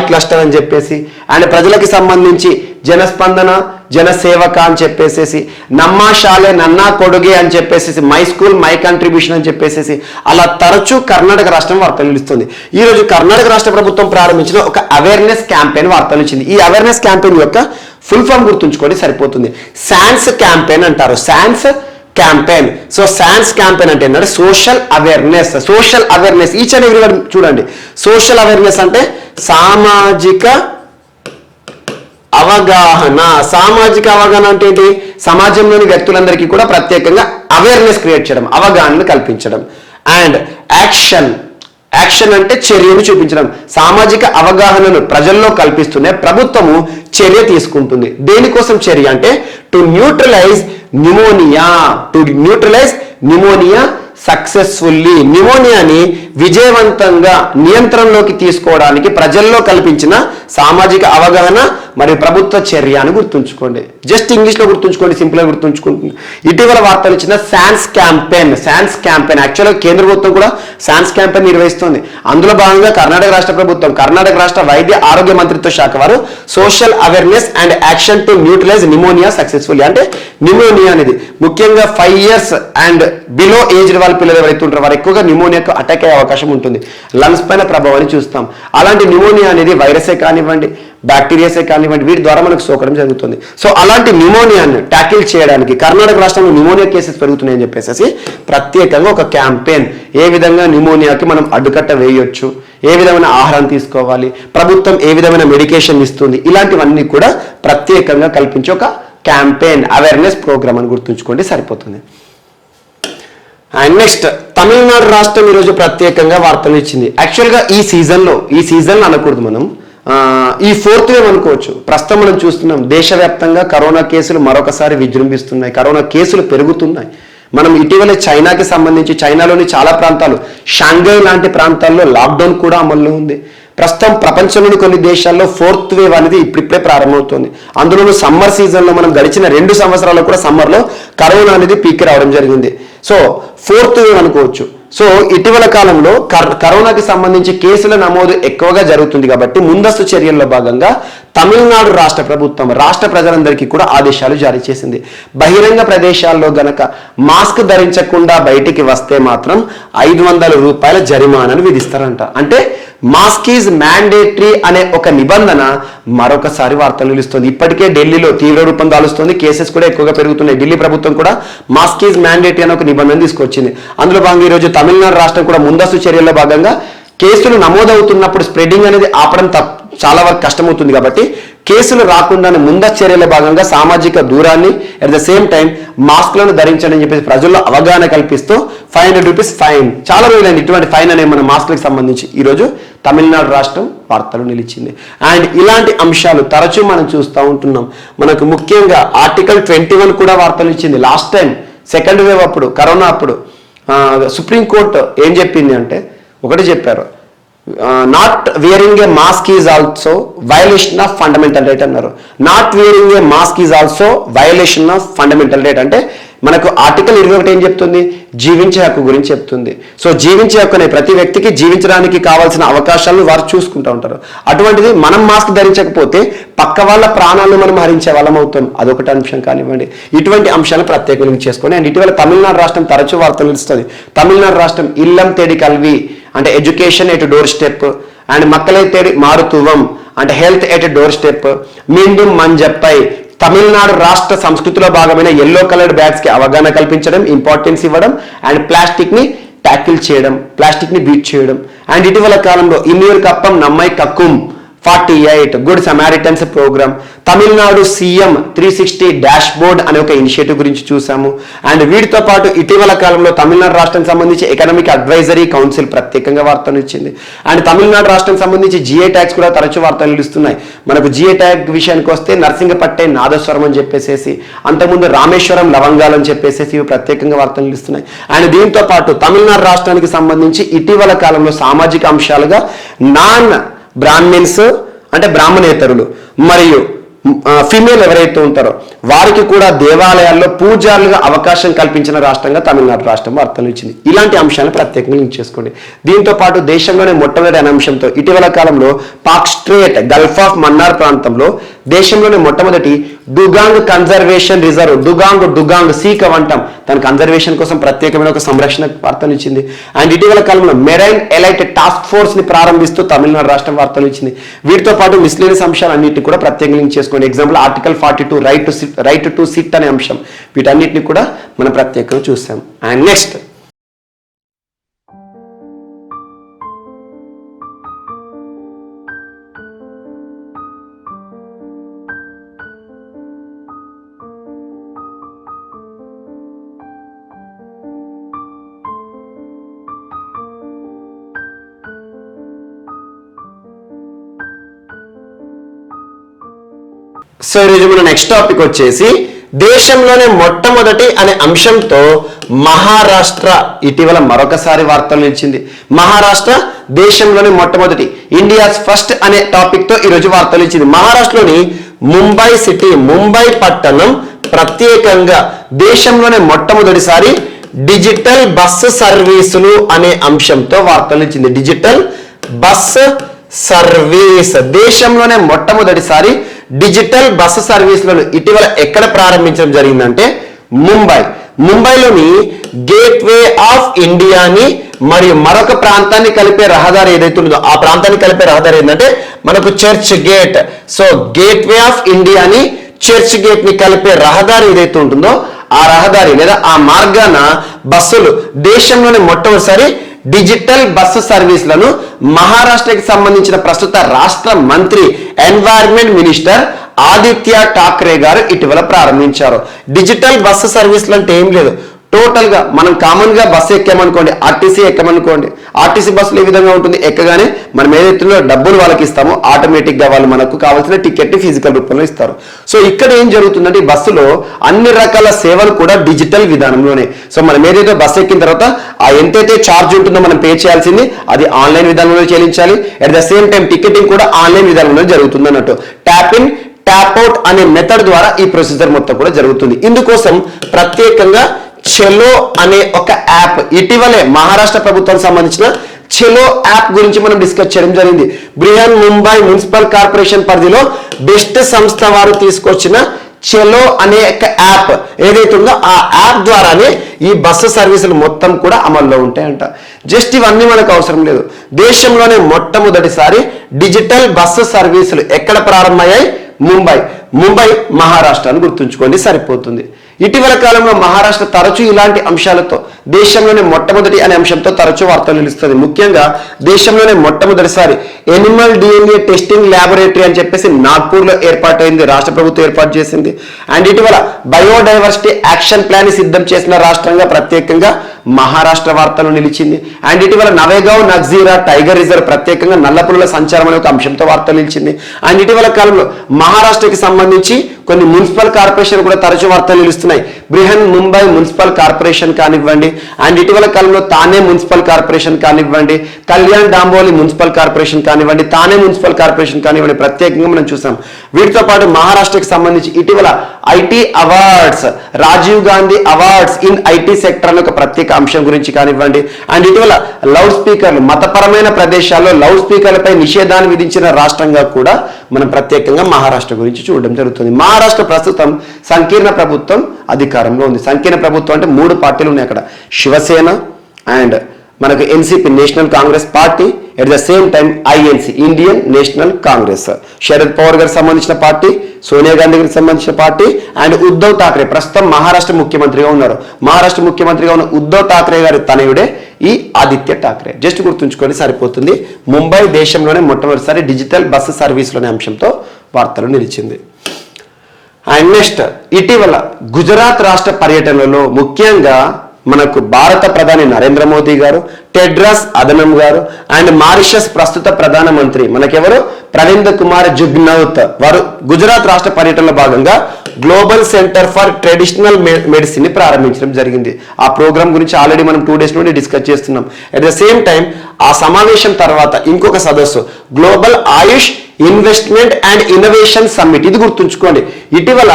క్లస్టర్ అని చెప్పేసి అండ్ ప్రజలకు సంబంధించి జనస్పందన, జనసేవక అని చెప్పేసేసి, నమ్మా షాలే నన్నా కొడుగే అని చెప్పేసి, మై స్కూల్ మై కంట్రిబ్యూషన్ అని చెప్పేసి అలా తరచూ కర్ణాటక రాష్ట్రం వార్తలు ఇస్తుంది. ఈ రోజు కర్ణాటక రాష్ట్ర ప్రభుత్వం ప్రారంభించిన ఒక అవేర్నెస్ క్యాంపెయిన్ వార్తలు ఇచ్చింది. ఈ అవేర్నెస్ క్యాంపెయిన్ యొక్క ఫుల్ ఫామ్ గుర్తుంచుకోండి సరిపోతుంది. శాన్స్ క్యాంపెయిన్ అంటారు. శాన్స్ క్యాంపెయిన్. సో శాన్స్ క్యాంపెయిన్ అంటే ఏంటంటే social awareness. Social awareness each and every one చూడండి. సోషల్ అవేర్నెస్ అంటే సామాజిక అవగాహన. సామాజిక అవగాహన అంటే ఏంటి? సమాజంలోని వ్యక్తులందరికీ కూడా ప్రత్యేకంగా అవేర్నెస్ క్రియేట్ చేయడం, అవగాహన కల్పించడం. And action. యాక్షన్ అంటే చర్యను చూపించడం. సామాజిక అవగాహనను ప్రజల్లో కల్పిస్తూనే ప్రభుత్వము చర్య తీసుకుంటుంది. దేనికోసం చర్య అంటే to neutralise pneumonia. To neutralise pneumonia successfully. న్యూమోనియాని విజయవంతంగా నియంత్రణలోకి తీసుకోవడానికి ప్రజల్లో కల్పించిన సామాజిక అవగాహన మరియు ప్రభుత్వ చర్య అని గుర్తుంచుకోండి. జస్ట్ ఇంగ్లీష్లో గుర్తుంచుకోండి, సింపుల్గా గుర్తుంచుకోండి. ఇటీవల వార్తలు ఇచ్చిన శాన్స్ క్యాంపెయిన్. శాన్స్ క్యాంపెయిన్ యాక్చువల్గా కేంద్ర ప్రభుత్వం కూడా శాన్స్ క్యాంపెయిన్ నిర్వహిస్తుంది. అందులో భాగంగా కర్ణాటక రాష్ట్ర ప్రభుత్వం, కర్ణాటక రాష్ట్ర వైద్య ఆరోగ్య మంత్రిత్వ శాఖ వారు social awareness and action to neutralise pneumonia successfully. అంటే న్యూమోనియా అనేది ముఖ్యంగా 5 years అండ్ బిలో ఏజ్ వాళ్ళ పిల్లలు ఎవరైతే ఉంటారో వారు ఎక్కువగా న్యూమోనియాకు అటాక్ అయ్యే అవకాశం ఉంటుంది. లంగ్స్ పైన ప్రభావాన్ని చూస్తాం. అలాంటి న్యూమోనియా అనేది వైరసే కానివ్వండి, బ్యాక్టీరియాసే కానివ్వండి, వీటి ద్వారా మనకు సోకడం జరుగుతుంది. సో అలాంటి న్యూమోనియాను ట్యాకిల్ చేయడానికి కర్ణాటక రాష్ట్రంలో న్యూమోనియా కేసెస్ పెరుగుతున్నాయని చెప్పేసి ప్రత్యేకంగా ఒక క్యాంపెయిన్, ఏ విధంగా న్యూమోనియాకి మనం అడ్డుకట్ట వేయొచ్చు, ఏ విధమైన ఆహారం తీసుకోవాలి, ప్రభుత్వం ఏ విధమైన మెడికేషన్ ఇస్తుంది, ఇలాంటివన్నీ కూడా ప్రత్యేకంగా కల్పించే ఒక క్యాంపెయిన్, అవేర్నెస్ ప్రోగ్రామ్ అని గుర్తుంచుకోండి సరిపోతుంది. అండ్ నెక్స్ట్ తమిళనాడు రాష్ట్రం ఈరోజు ప్రత్యేకంగా వార్తలు ఇచ్చింది. యాక్చువల్గా ఈ సీజన్లో అనకూడదు, మనం ఈ 4th వేవ్ అనుకోవచ్చు. ప్రస్తుతం మనం చూస్తున్నాం దేశవ్యాప్తంగా కరోనా కేసులు మరొకసారి విజృంభిస్తున్నాయి. కరోనా కేసులు పెరుగుతున్నాయి. మనం ఇటీవల చైనాకి సంబంధించి చైనాలోని చాలా ప్రాంతాలు, షాంఘై లాంటి ప్రాంతాల్లో లాక్డౌన్ కూడా అమల్లో ఉంది. ప్రస్తుతం ప్రపంచంలోని కొన్ని దేశాల్లో 4th వేవ్ అనేది ఇప్పుడిప్పుడే ప్రారంభమవుతుంది. అందులోనూ సమ్మర్ సీజన్లో మనం గడిచిన 2 సంవత్సరాల్లో కూడా సమ్మర్లో కరోనా అనేది పీక్ రావడం జరిగింది. సో 4th వేవ్ అనుకోవచ్చు. సో ఇటీవల కాలంలో కరోనాకి సంబంధించి కేసుల నమోదు ఎక్కువగా జరుగుతుంది కాబట్టి ముందస్తు చర్యల్లో భాగంగా తమిళనాడు రాష్ట్ర ప్రభుత్వం రాష్ట్ర ప్రజలందరికీ కూడా ఆదేశాలు జారీ చేసింది. బహిరంగ ప్రదేశాల్లో గనక మాస్క్ ధరించకుండా బయటికి వస్తే మాత్రం 500 రూపాయల జరిమానాను విధిస్తారంట. అంటే మాస్క్ ఈజ్ మ్యాండేటరీ అనే ఒక నిబంధన మరొకసారి వార్తలు నిలుస్తుంది. ఇప్పటికే ఢిల్లీలో తీవ్ర రూపం దాలుస్తుంది, కేసెస్ కూడా ఎక్కువగా పెరుగుతున్నాయి. ఢిల్లీ ప్రభుత్వం కూడా మాస్క్ ఈజ్ మ్యాండేటరీ అనే ఒక నిబంధన తీసుకొచ్చింది. అందులో భాగంగా ఈరోజు తమిళనాడు రాష్ట్రం కూడా ముందస్తు చర్యల్లో భాగంగా కేసులు నమోదవుతున్నప్పుడు స్ప్రెడింగ్ అనేది ఆపడం చాలా వరకు కష్టమవుతుంది కాబట్టి కేసులు రాకుండానే ముందస్తు చర్యల భాగంగా సామాజిక దూరాన్ని అట్ ద సేమ్ టైం మాస్క్లను ధరించండి అని చెప్పేసి ప్రజల్లో అవగాహన కల్పిస్తూ 500 రూపీస్ ఫైన్, చాలా రోజులైంది ఇటువంటి ఫైన్ అనే మన మాస్క్లకు సంబంధించి ఈరోజు తమిళనాడు రాష్ట్రం వార్తలు నిలిచింది. అండ్ ఇలాంటి అంశాలు తరచూ మనం చూస్తూ ఉంటున్నాం. మనకు ముఖ్యంగా ఆర్టికల్ 21 కూడా వార్తలు ఇచ్చింది. లాస్ట్ టైం 2nd వేవ్ అప్పుడు, కరోనా అప్పుడు సుప్రీంకోర్టు ఏం చెప్పింది అంటే ఒకటి చెప్పారు, not wearing a mask is also violation of fundamental right అన్నారు. Not wearing a mask is also violation of fundamental right అంటే మనకు ఆర్టికల్ 21 ఏం చెప్తుంది? జీవించే హక్కు గురించి చెప్తుంది. సో జీవించే హక్కు అనే ప్రతి వ్యక్తికి జీవించడానికి కావాల్సిన అవకాశాలను వారు చూసుకుంటూ ఉంటారు. అటువంటిది మనం మాస్క్ ధరించకపోతే పక్క వాళ్ళ ప్రాణాలను మనం హరించే వాళ్ళం అవుతాం. అదొకటి అంశం కానివ్వండి. ఇటువంటి అంశాలను ప్రత్యేకంగా చేసుకోండి. అండ్ ఇటీవల తమిళనాడు రాష్ట్రం తరచూ వార్తలు ఇస్తుంది. తమిళనాడు రాష్ట్రం ఇల్లం తేడి కల్వి అంటే education at door step, and మక్కలై తేడి మారుతువం అంటే హెల్త్ ఎట్ డోర్ స్టెప్, మీండుం మంజప్పై తమిళనాడు రాష్ట్ర సంస్కృతిలో భాగమైన ఎల్లో కలర్డ్ బ్యాగ్స్ కి అవగాహన కల్పించడం, ఇంపార్టెన్స్ ఇవ్వడం, అండ్ ప్లాస్టిక్ ని ట్యాకిల్ చేయడం, ప్లాస్టిక్ ని బీట్ చేయడం. అండ్ ఇటీవల కాలంలో Innuyir Kappom Nammai Kaakkum 48 good Samaritans programme, Tamil Nadu CM 360 dashboard అనే ఒక ఇనిషియేటివ్ గురించి చూసాము. అండ్ వీటితో పాటు ఇటీవల కాలంలో తమిళనాడు రాష్ట్రానికి సంబంధించి ఎకనామిక్ అడ్వైజరీ కౌన్సిల్ ప్రత్యేకంగా వార్తలు ఇచ్చింది. అండ్ తమిళనాడు రాష్ట్రానికి సంబంధించి జిఏ ట్యాక్స్ కూడా తరచూ వార్తలు నిలుస్తున్నాయి. మనకు జిఏ ట్యాగ్ విషయానికి వస్తే నర్సింగపట్టే నాదస్వరం అని చెప్పేసి, అంతకుముందు రామేశ్వరం లవంగాలు అని చెప్పేసి ఇవి ప్రత్యేకంగా వార్తలు నిలుస్తున్నాయి. అండ్ దీంతో పాటు తమిళనాడు రాష్ట్రానికి సంబంధించి ఇటీవల కాలంలో సామాజిక అంశాలుగా నాన్ బ్రాహ్మిన్స్ అంటే బ్రాహ్మణేతరులు మరియు ఫీమేల్ ఎవరైతే ఉంటారో వారికి కూడా దేవాలయాల్లో పూజారులుగా అవకాశం కల్పించిన రాష్ట్రంగా తమిళనాడు రాష్ట్రం వార్తలు ఇచ్చింది. ఇలాంటి అంశాలను ప్రత్యేకంగా లింక్ చేసుకోండి. దీంతో పాటు దేశంలోనే మొట్టమొదటి అనే అంశంతో ఇటీవల కాలంలో Pak straight Gulf of Mannar ప్రాంతంలో దేశంలోనే మొట్టమొదటి డుగాంగ్ కన్జర్వేషన్ రిజర్వ్, డుగాంగ్ సీకవ్ అంటాం, దాని కన్జర్వేషన్ కోసం ప్రత్యేకమైన ఒక సంరక్షణ వార్తలు ఇచ్చింది. అండ్ ఇటీవల కాలంలో మెరైన్ ఎలైట్ టాస్క్ ఫోర్స్ ని ప్రారంభిస్తూ తమిళనాడు రాష్ట్రం వార్తలు ఇచ్చింది. వీటితో పాటు మిస్లేనియస్ అంశాలన్నింటినీ కూడా ప్రత్యేకంగా లింక్ చేసుకోండి. Example article 42 right to SIT అనే అంశం, వీటన్నిటిని కూడా మనం ప్రత్యేకంగా చూస్తాం. అండ్ నెక్స్ట్ సో ఈరోజు మన నెక్స్ట్ టాపిక్ వచ్చేసి దేశంలోనే మొట్టమొదటి అనే అంశంతో మహారాష్ట్ర ఇటీవల మరొకసారి వార్తలు నిలిచింది. మహారాష్ట్ర దేశంలోనే మొట్టమొదటి, ఇండియాస్ ఫస్ట్ అనే టాపిక్ తో ఈరోజు వార్తలు ఇచ్చింది. మహారాష్ట్రలోని ముంబై సిటీ, ముంబై పట్టణం ప్రత్యేకంగా దేశంలోనే మొట్టమొదటిసారి డిజిటల్ బస్సు సర్వీసులు అనే అంశంతో వార్తలు ఇచ్చింది. డిజిటల్ బస్సు సర్వీస్, దేశంలోనే మొట్టమొదటిసారి డిజిటల్ బస్సు సర్వీసులను ఇటీవల ఎక్కడ ప్రారంభించడం జరిగిందంటే ముంబైలోని గేట్వే ఆఫ్ ఇండియాని మరియు మరొక ప్రాంతాన్ని కలిపే రహదారి ఏదైతే ఉందో ఆ ప్రాంతాన్ని కలిపే రహదారి ఏంటంటే మనకు church gate. So gateway of ఇండియాని చర్చ్ గేట్ ని కలిపే రహదారి ఏదైతే ఉంటుందో ఆ రహదారి లేదా ఆ మార్గాన బస్సులు దేశంలోనే మొట్టమొదటిసారి డిజిటల్ బస్సు సర్వీసులను మహారాష్ట్రకి సంబంధించిన ప్రస్తుత రాష్ట్ర మంత్రి ఎన్వైరన్మెంట్ మినిస్టర్ ఆదిత్య ఠాక్రే గారు ఇటీవల ప్రారంభించారు. డిజిటల్ బస్సు సర్వీసులు అంటే ఏం లేదు, టోటల్ గా మనం కామన్ గా బస్సు ఎక్కామనుకోండి, ఆర్టీసీ ఎక్కామనుకోండి, ఆర్టీసీ బస్సులు ఏ విధంగా ఉంటుంది, ఎక్కగానే మనం ఏదైతే డబ్బులు వాళ్ళకి ఇస్తామో ఆటోమేటిక్ గా వాళ్ళు మనకు కావాల్సిన టికెట్ ని ఫిజికల్ రూపంలో ఇస్తారు. సో ఇక్కడ ఏం జరుగుతుందంటే ఈ బస్సులో అన్ని రకాల సేవలు కూడా డిజిటల్ విధానంలోనే. సో మనం ఏదైతే బస్సు ఎక్కిన తర్వాత ఆ ఎంతైతే ఛార్జ్ ఉంటుందో మనం పే చేయాల్సింది అది ఆన్లైన్ విధానంలో చెల్లించాలి. At the same time ticketing కూడా ఆన్లైన్ విధానంలో జరుగుతుంది అన్నట్టు. ట్యాప్ ఇన్ ట్యాప్ అవుట్ అనే మెథడ్ ద్వారా ఈ ప్రొసీజర్ మొత్తం కూడా జరుగుతుంది. ఇందుకోసం ప్రత్యేకంగా చెలో అనే ఒక యాప్ ఇటీవలే మహారాష్ట్ర ప్రభుత్వానికి సంబంధించిన చెలో యాప్ గురించి మనం డిస్కస్ చేయడం జరిగింది. బృహన్ ముంబై మున్సిపల్ కార్పొరేషన్ పరిధిలో బెస్ట్ సంస్థ వారు తీసుకొచ్చిన చెలో అనే ఒక యాప్ ఏదైతే ఉందో ఆ యాప్ ద్వారానే ఈ బస్సు సర్వీసులు మొత్తం కూడా అమల్లో ఉంటాయంట. జస్ట్ ఇవన్నీ మనకు అవసరం లేదు, దేశంలోనే మొట్టమొదటిసారి డిజిటల్ బస్సు సర్వీసులు ఎక్కడ ప్రారంభమయ్యాయి? ముంబై మహారాష్ట్ర అని గుర్తుంచుకోండి సరిపోతుంది. ఇటీవల కాలంలో మహారాష్ట్ర తరచూ ఇలాంటి అంశాలతో దేశంలోనే మొట్టమొదటి అనే అంశంతో తరచూ వార్తలు నిలుస్తుంది. ముఖ్యంగా దేశంలోనే మొట్టమొదటిసారి ఎనిమల్ డిఎన్ఏ టెస్టింగ్ ల్యాబొరేటరీ అని చెప్పేసి నాగ్పూర్లో ఏర్పాటైంది, రాష్ట్ర ప్రభుత్వం ఏర్పాటు చేసింది. అండ్ ఇటీవల బయోడైవర్సిటీ యాక్షన్ ప్లాన్ సిద్ధం చేసిన రాష్ట్రంగా ప్రత్యేకంగా మహారాష్ట్ర వార్తలు నిలిచింది. అండ్ ఇటీవల నవేగావ్ నగ్జీరా టైగర్ రిజర్వ్ ప్రత్యేకంగా నల్లపులుల సంచారం అనే ఒక అంశంతో వార్తలు నిలిచింది. అండ్ ఇటీవల కాలంలో మహారాష్ట్రకి సంబంధించి కొన్ని మున్సిపల్ కార్పొరేషన్ కూడా తరచూ వార్తలు నిలుస్తున్నాయి. బృహన్ ముంబై మున్సిపల్ కార్పొరేషన్ కానివ్వండి, అండ్ ఇటీవల కాలంలో తానే మున్సిపల్ కార్పొరేషన్ కానివ్వండి, కళ్యాణ్ డాంబోలి మున్సిపల్ కార్పొరేషన్ కానివ్వండి, తానే మున్సిపల్ కార్పొరేషన్ కానివ్వండి, ప్రత్యేకంగా మనం చూసాం. వీటితో పాటు మహారాష్ట్రకి సంబంధించి ఇటీవల IT awards, Rajiv Gandhi awards in IT sector అనే ఒక ప్రత్యేక అంశం గురించి కానివ్వండి, అండ్ ఇటీవల లౌడ్ స్పీకర్లు, మతపరమైన ప్రదేశాల్లో లౌడ్ స్పీకర్లపై నిషేధాన్ని విధించిన రాష్ట్రంగా కూడా మనం ప్రత్యేకంగా మహారాష్ట్ర గురించి చూడడం జరుగుతుంది. మహారాష్ట్ర ప్రస్తుతం సంకీర్ణ ప్రభుత్వం అధికారంలో ఉంది. సంకీర్ణ ప్రభుత్వం అంటే 3 పార్టీలు ఉన్నాయి అక్కడ, శివసేన అండ్ మనకు NCP national Congress party, at the same time INC Indian national Congress, Sharad Pawar గారికి సంబంధించిన పార్టీ, సోనియా గాంధీ గారికి సంబంధించిన పార్టీ, అండ్ ఉద్ధవ్ ఠాక్రే ప్రస్తుతం మహారాష్ట్ర ముఖ్యమంత్రిగా ఉన్నారు. మహారాష్ట్ర ముఖ్యమంత్రిగా ఉన్న ఉద్ధవ్ ఠాక్రే గారి తనయుడే ఈ ఆదిత్య ఠాక్రే. జస్ట్ గుర్తుంచుకొని సరిపోతుంది. ముంబై దేశంలోనే మొట్టమొదటిసారి డిజిటల్ బస్సు సర్వీసులనే అంశంతో వార్తలు నిలిచింది. అండ్ నెక్స్ట్ ఇటీవల గుజరాత్ రాష్ట్ర పర్యటనలో ముఖ్యంగా మనకు భారత ప్రధాని నరేంద్ర మోదీ గారు, టెడ్రస్ అదనం గారు అండ్ మారిషస్ ప్రస్తుత ప్రధానమంత్రి మనకెవరు ప్రవింద్ కుమార్ జుగ్నౌత్ వారు గుజరాత్ రాష్ట్ర పర్యటనలో భాగంగా global centre for traditional medicine ని ప్రారంభించడం జరిగింది. ఆ ప్రోగ్రామ్ గురించి ఆల్రెడీ మనం 2 డేస్ నుండి డిస్కస్ చేస్తున్నాం. అట్ ద సేమ్ టైం ఆ సమావేశం తర్వాత ఇంకొక సదస్సు global Ayush investment and innovation summit, ఇది గుర్తుంచుకోండి. ఇటీవల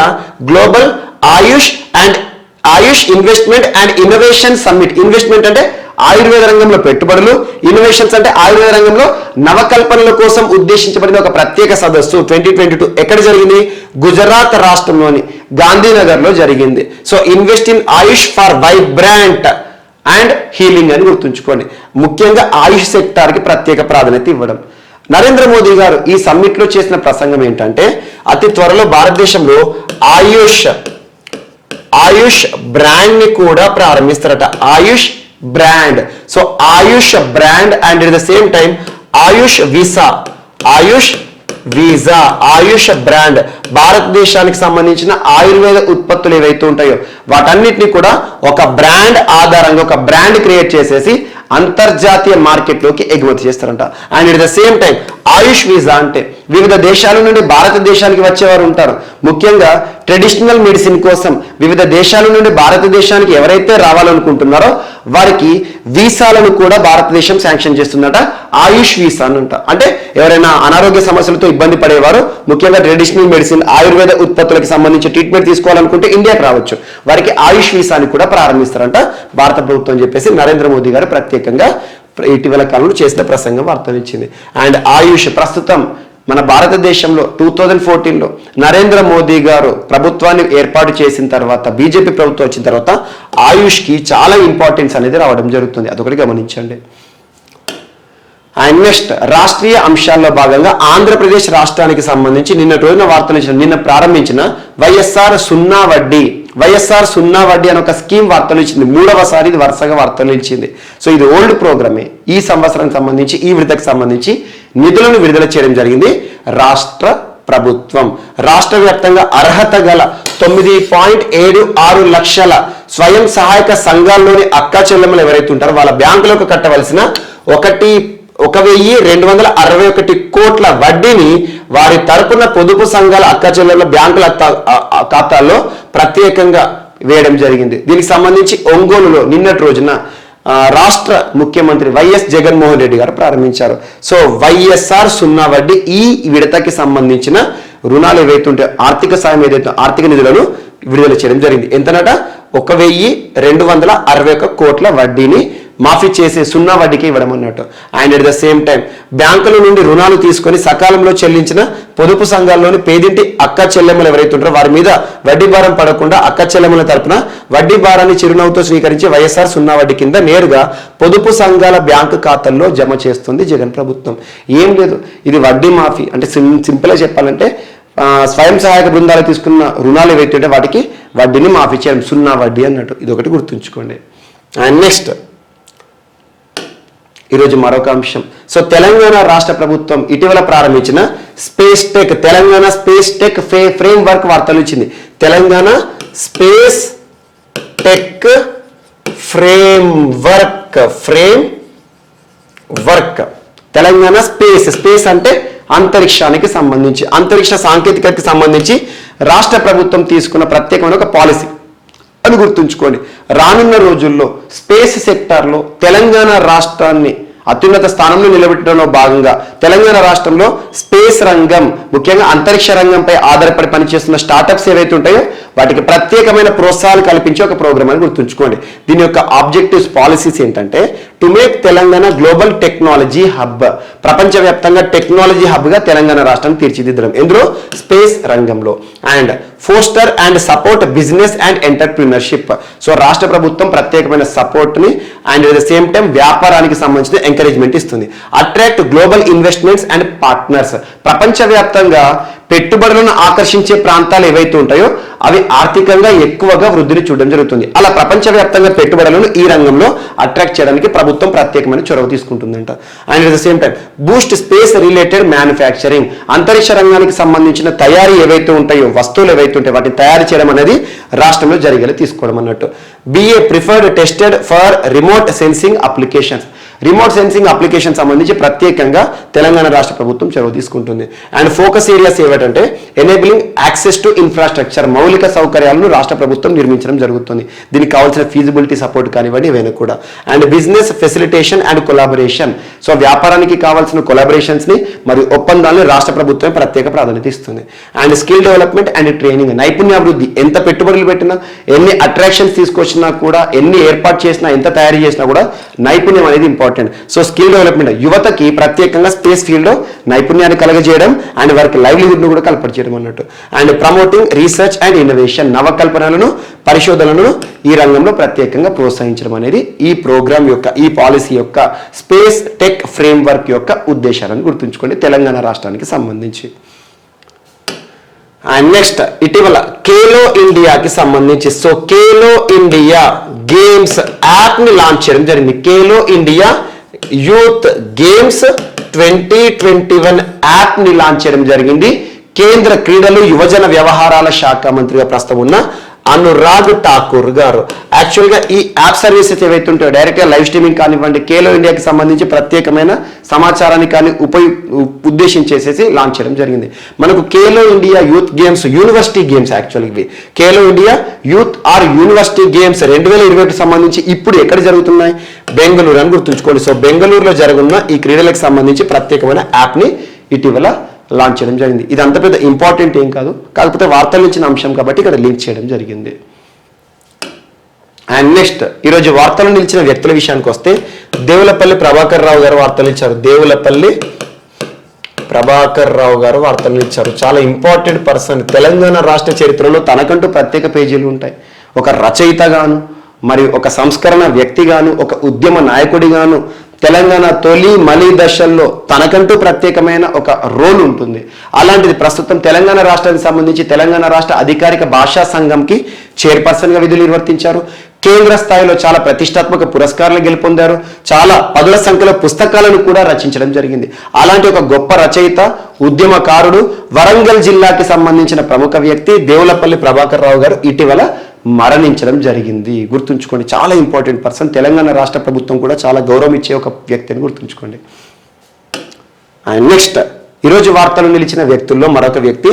global Ayush and Ayush investment and innovation summit. Investment అంటే ఆయుర్వేద రంగంలో పెట్టుబడులు, ఇన్నోవేషన్స్ అంటే ఆయుర్వేద రంగంలో నవకల్పనల కోసం ఉద్దేశించబడిన ఒక ప్రత్యేక సదస్సు 2022 ఎక్కడ జరిగింది? గుజరాత్ రాష్ట్రంలోని గాంధీనగర్ లో జరిగింది. So invest in Ayush for Vibrant and healing అని గుర్తుంచుకోండి. ముఖ్యంగా ఆయుష్ సెక్టార్కి ప్రత్యేక ప్రాధాన్యత ఇవ్వడం. నరేంద్ర మోదీ గారు ఈ సమ్మిట్ లో చేసిన ప్రసంగం ఏంటంటే అతి త్వరలో భారతదేశంలో ఆయుష్ బ్రాండ్ ని కూడా ప్రారంభిస్తారట. AYUSH brand. So AYUSH brand and at the same time AYUSH visa AYUSH brand భారతదేశానికి సంబంధించిన ఆయుర్వేద ఉత్పత్తులు ఏవైతే ఉంటాయో వాటన్నిటిని కూడా ఒక బ్రాండ్ ఆధారంగా ఒక బ్రాండ్ క్రియేట్ చేసేసి అంతర్జాతీయ మార్కెట్లోకి ఎగుమతి చేస్తారంట. And at the same time AYUSH visa అంటే వివిధ దేశాల నుండి భారతదేశానికి వచ్చేవారు ఉంటారు. ముఖ్యంగా ట్రెడిషనల్ మెడిసిన్ కోసం వివిధ దేశాల నుండి భారతదేశానికి ఎవరైతే రావాలనుకుంటున్నారో వారికి వీసాలను కూడా భారతదేశం శాంక్షన్ చేస్తుందట. ఆయుష్ వీసా అంట. అంటే ఎవరైనా అనారోగ్య సమస్యలతో ఇబ్బంది పడేవారు ముఖ్యంగా ట్రెడిషనల్ మెడిసిన్ ఆయుర్వేద ఉత్పత్తులకు సంబంధించి ట్రీట్మెంట్ తీసుకోవాలనుకుంటే ఇండియాకి రావచ్చు. వారికి ఆయుష్ వీసాని కూడా ప్రారంభిస్తారంట భారత ప్రభుత్వం అని చెప్పేసి నరేంద్ర మోదీ గారు ప్రత్యేకంగా ఇటీవల కాలంలో చేసిన ప్రసంగం వార్తనిచ్చింది. అండ్ ఆయుష్ ప్రస్తుతం మన భారతదేశంలో 2014లో నరేంద్ర మోదీ గారు ప్రభుత్వాన్ని ఏర్పాటు చేసిన తర్వాత బీజేపీ ప్రభుత్వం వచ్చిన తర్వాత ఆయుష్కి చాలా ఇంపార్టెన్స్ అనేది రావడం జరుగుతుంది. అదొకటి గమనించండి. అండ్ నెక్స్ట్ రాష్ట్రీయ అంశాల్లో భాగంగా ఆంధ్రప్రదేశ్ రాష్ట్రానికి సంబంధించి నిన్నటి రోజున వార్తలు నిన్న ప్రారంభించిన వైఎస్ఆర్ సున్నా వడ్డీ అని ఒక స్కీమ్ వార్తలు ఇచ్చింది. 3వసారి ఇది వరుసగా వార్తలు ఇచ్చింది. సో ఇది ఓల్డ్ ప్రోగ్రామే. ఈ సంవత్సరానికి సంబంధించి ఈ విడతకు సంబంధించి నిధులను విడుదల చేయడం జరిగింది రాష్ట్ర ప్రభుత్వం. రాష్ట్ర వ్యాప్తంగా అర్హత గల 9.76 లక్షల స్వయం సహాయక సంఘాల్లోని అక్కా చెల్లెమ్మలు ఎవరైతే ఉంటారో వాళ్ళ బ్యాంకులకు కట్టవలసిన 1,261 కోట్ల వడ్డీని వారి తరపున పొదుపు సంఘాల అక్క చెల్లెల బ్యాంకుల ఖాతాల్లో ప్రత్యేకంగా వేయడం జరిగింది. దీనికి సంబంధించి ఒంగోలులో నిన్నటి రోజున రాష్ట్ర ముఖ్యమంత్రి వైఎస్ జగన్మోహన్ రెడ్డి గారు ప్రారంభించారు. సో వైఎస్ఆర్ సున్నా వడ్డీ ఈ విడతకి సంబంధించిన రుణాలు ఏవైతే ఉంటే ఆర్థిక సాయం ఏదైతే ఆర్థిక నిధులను విడుదల చేయడం జరిగింది. ఎంతనట? 1,261 కోట్ల వడ్డీని మాఫీ చేసే సున్నా వడ్డీకి ఇవ్వడం అన్నట్టు. And at the same time బ్యాంకుల నుండి రుణాలు తీసుకొని సకాలంలో చెల్లించిన పొదుపు సంఘాల్లోని పేదింటి అక్క చెల్లెమ్మలు ఎవరైతే ఉంటారో వారి మీద వడ్డీ భారం పడకుండా అక్క చెల్లెమ్మల తరపున వడ్డీ భారాన్ని చిరునవ్వుతో స్వీకరించి వైఎస్ఆర్ సున్నా వడ్డీ కింద నేరుగా పొదుపు సంఘాల బ్యాంకు ఖాతాల్లో జమ చేస్తుంది జగన్ ప్రభుత్వం. ఏం లేదు, ఇది వడ్డీ మాఫీ అంటే సింపుల్గా చెప్పాలంటే స్వయం సహాయక బృందాలు తీసుకున్న రుణాలు ఏవైతే ఉంటే వాటికి వడ్డీని మాఫీ చేయడం సున్నా వడ్డీ అన్నట్టు. ఇది ఒకటి గుర్తుంచుకోండి. అండ్ నెక్స్ట్ ఈరోజు మరొక అంశం. సో తెలంగాణ రాష్ట్ర ప్రభుత్వం ఇటీవల ప్రారంభించిన space tech Telangana space tech frame work వార్తలు ఇచ్చింది. Telangana space tech frame work Telangana space అంటే అంతరిక్షానికి సంబంధించి అంతరిక్ష సాంకేతికతకి సంబంధించి రాష్ట్ర ప్రభుత్వం తీసుకున్న ప్రత్యేకమైన ఒక పాలసీ అని గుర్తుంచుకోండి. రానున్న రోజుల్లో స్పేస్ సెక్టార్లో తెలంగాణ రాష్ట్రాన్ని అత్యున్నత స్థానంలో నిలబెట్టడంలో భాగంగా తెలంగాణ రాష్ట్రంలో స్పేస్ రంగం ముఖ్యంగా అంతరిక్ష రంగంపై ఆధారపడి పనిచేస్తున్న స్టార్టప్స్ ఏవైతే ఉంటాయో వాటికి ప్రత్యేకమైన ప్రోత్సాహాలు కల్పించే ఒక ప్రోగ్రామ్ అని గుర్తుంచుకోండి. దీని యొక్క ఆబ్జెక్టివ్స్ పాలసీస్ ఏంటంటే to make Telangana global technology hub, ప్రపంచవ్యాప్తంగా టెక్నాలజీ హబ్గా తెలంగాణ రాష్ట్రాన్ని తీర్చిదిద్దడం ఎందులో స్పేస్ రంగంలో. And foster and support business and entrepreneurship. So రాష్ట్ర ప్రభుత్వం ప్రత్యేకమైన సపోర్ట్ని and at the same time వ్యాపారానికి సంబంధించిన ఎంకరేజ్మెంట్ ఇస్తుంది. Attract global investments and partners, ప్రపంచవ్యాప్తంగా పెట్టుబడులను ఆకర్షించే ప్రాంతాలు ఏవైతే ఉంటాయో అవి ఆర్థికంగా ఎక్కువగా వృద్ధిని చూడడం జరుగుతుంది. అలా ప్రపంచవ్యాప్తంగా పెట్టుబడులను ఈ రంగంలో అట్రాక్ట్ చేయడానికి ప్రభుత్వం ప్రత్యేకమైన చొరవ తీసుకుంటుందంట. And at the same time boost space related manufacturing, అంతరిక్ష రంగానికి సంబంధించిన తయారీ ఏవైతే ఉంటాయో వస్తువులు ఏవైతే ఉంటాయో వాటిని తయారు చేయడం అనేది రాష్ట్రంలో జరిగేలా తీసుకోవడం అన్నట్టు. BA preferred tested for remote sensing applications. Remote sensing application సంబంధించి ప్రత్యేకంగా తెలంగాణ రాష్ట్ర ప్రభుత్వం చొరవ తీసుకుంటుంది. అండ్ ఫోకస్ ఏరియాస్ ఏమిటంటే ఎనేబిలింగ్ యాక్సెస్ టు ఇన్ఫ్రాస్ట్రక్చర్, మౌలిక సౌకర్యాలను రాష్ట్ర ప్రభుత్వం నిర్మించడం జరుగుతుంది. దీనికి కావాల్సిన ఫీజిబిలిటీ సపోర్ట్ కానివ్వండి ఇవన్నీ కూడా. And business facilitation and collaboration, so వ్యాపారానికి కావాల్సిన కొలాబరేషన్స్ ని మరియు ఒప్పందాలను రాష్ట్ర ప్రభుత్వం ప్రత్యేక ప్రాధాన్యత ఇస్తుంది. And skill development and training, నైపుణ్యాభివృద్ధి, ఎంత పెట్టుబడులు పెట్టినా, ఎన్ని అట్రాక్షన్స్ తీసుకొచ్చినా కూడా, ఎన్ని ఏర్పాటు చేసినా, ఎంత తయారు చేసినా కూడా నైపుణ్యం అనేది ఇంపార్టెంట్. సో స్కిల్ డెవలప్మెంట్ యువతకి ప్రత్యేకంగా స్పేస్ ఫీల్డ్ లో నైపుణ్యాన్ని కలగజేయడం అండ్ వారికి లైవ్లీహుడ్ ను కూడా కల్పించడం అన్నట్టు. And promoting research and innovation, నవకల్పనలను పరిశోధనలను ఈ రంగంలో ప్రత్యేకంగా ప్రోత్సహించడం అనేది ఈ ప్రోగ్రామ్ యొక్క, ఈ పాలసీ యొక్క, స్పేస్ టెక్ ఫ్రేమ్వర్క్ యొక్క ఉద్దేశాలను గుర్తుంచుకోండి తెలంగాణ రాష్ట్రానికి సంబంధించి. అండ్ నెక్స్ట్ ఇటీవల ఖేలో ఇండియాకి సంబంధించి, so Khelo India games app ని లాంచ్ చేయడం జరిగింది. Khelo India youth games 2021 app ని లాంచ్ చేయడం జరిగింది. కేంద్ర క్రీడలు యువజన వ్యవహారాల శాఖ మంత్రిగా ప్రస్తుతం ఉన్న అనురాగ్ ఠాకూర్ గారు యాక్చువల్గా ఈ యాప్ సర్వీసెస్ ఏవైతే ఉంటాయో డైరెక్ట్గా లైవ్ స్ట్రీమింగ్ కానివ్వండి, ఖేలో ఇండియాకి సంబంధించి ప్రత్యేకమైన సమాచారాన్ని కానీ ఉద్దేశించేసేసి లాంచ్ చేయడం జరిగింది. మనకు Khelo India youth games university games, యాక్చువల్గా ఇవి Khelo India youth are university games 2021 సంబంధించి ఇప్పుడు ఎక్కడ జరుగుతున్నాయి? బెంగళూరు అని గుర్తుంచుకోండి. సో బెంగళూరులో జరుగుతున్న ఈ క్రీడలకు సంబంధించి ప్రత్యేకమైన యాప్ని ఇటీవల లాంచ్ చేయడం జరిగింది. ఇది అంత పెద్ద ఇంపార్టెంట్ ఏం కాదు, కాకపోతే వార్తలు ఇచ్చిన అంశం కాబట్టి ఇక్కడ లింక్ చేయడం జరిగింది. అండ్ నెక్స్ట్ ఈరోజు వార్తలు నిలిచిన వ్యక్తుల విషయానికి వస్తే దేవులపల్లి ప్రభాకర్ రావు గారు వార్తలు ఇచ్చారు. దేవులపల్లి ప్రభాకర్ రావు గారు వార్తలు ఇచ్చారు. చాలా ఇంపార్టెంట్ పర్సన్. తెలంగాణ రాష్ట్ర చరిత్రలో తనకంటూ ప్రత్యేక పేజీలు ఉంటాయి. ఒక రచయితగాను, మరియు ఒక సంస్కరణ వ్యక్తిగాను, ఒక ఉద్యమ నాయకుడిగాను తెలంగాణ తొలి మలి దశల్లో తనకంటూ ప్రత్యేకమైన ఒక రోల్ ఉంటుంది. అలాంటిది ప్రస్తుతం తెలంగాణ రాష్ట్రానికి సంబంధించి తెలంగాణ రాష్ట్ర అధికారిక భాషా సంఘంకి చైర్పర్సన్గా విధులు నిర్వర్తించారు. కేంద్ర స్థాయిలో చాలా ప్రతిష్టాత్మక పురస్కారాలు గెలుపొందారు. చాలా పదుల సంఖ్యలో పుస్తకాలను కూడా రచించడం జరిగింది. అలాంటి ఒక గొప్ప రచయిత, ఉద్యమకారుడు, వరంగల్ జిల్లాకి సంబంధించిన ప్రముఖ వ్యక్తి దేవులపల్లి ప్రభాకర్ రావు గారు ఇటీవల మరణించడం జరిగింది. గుర్తుంచుకోండి, చాలా ఇంపార్టెంట్ పర్సన్. తెలంగాణ రాష్ట్ర ప్రభుత్వం కూడా చాలా గౌరవం ఇచ్చే ఒక వ్యక్తి అని గుర్తుంచుకోండి. అండ్ నెక్స్ట్ ఈరోజు వార్తలు నిలిచిన వ్యక్తుల్లో మరొక వ్యక్తి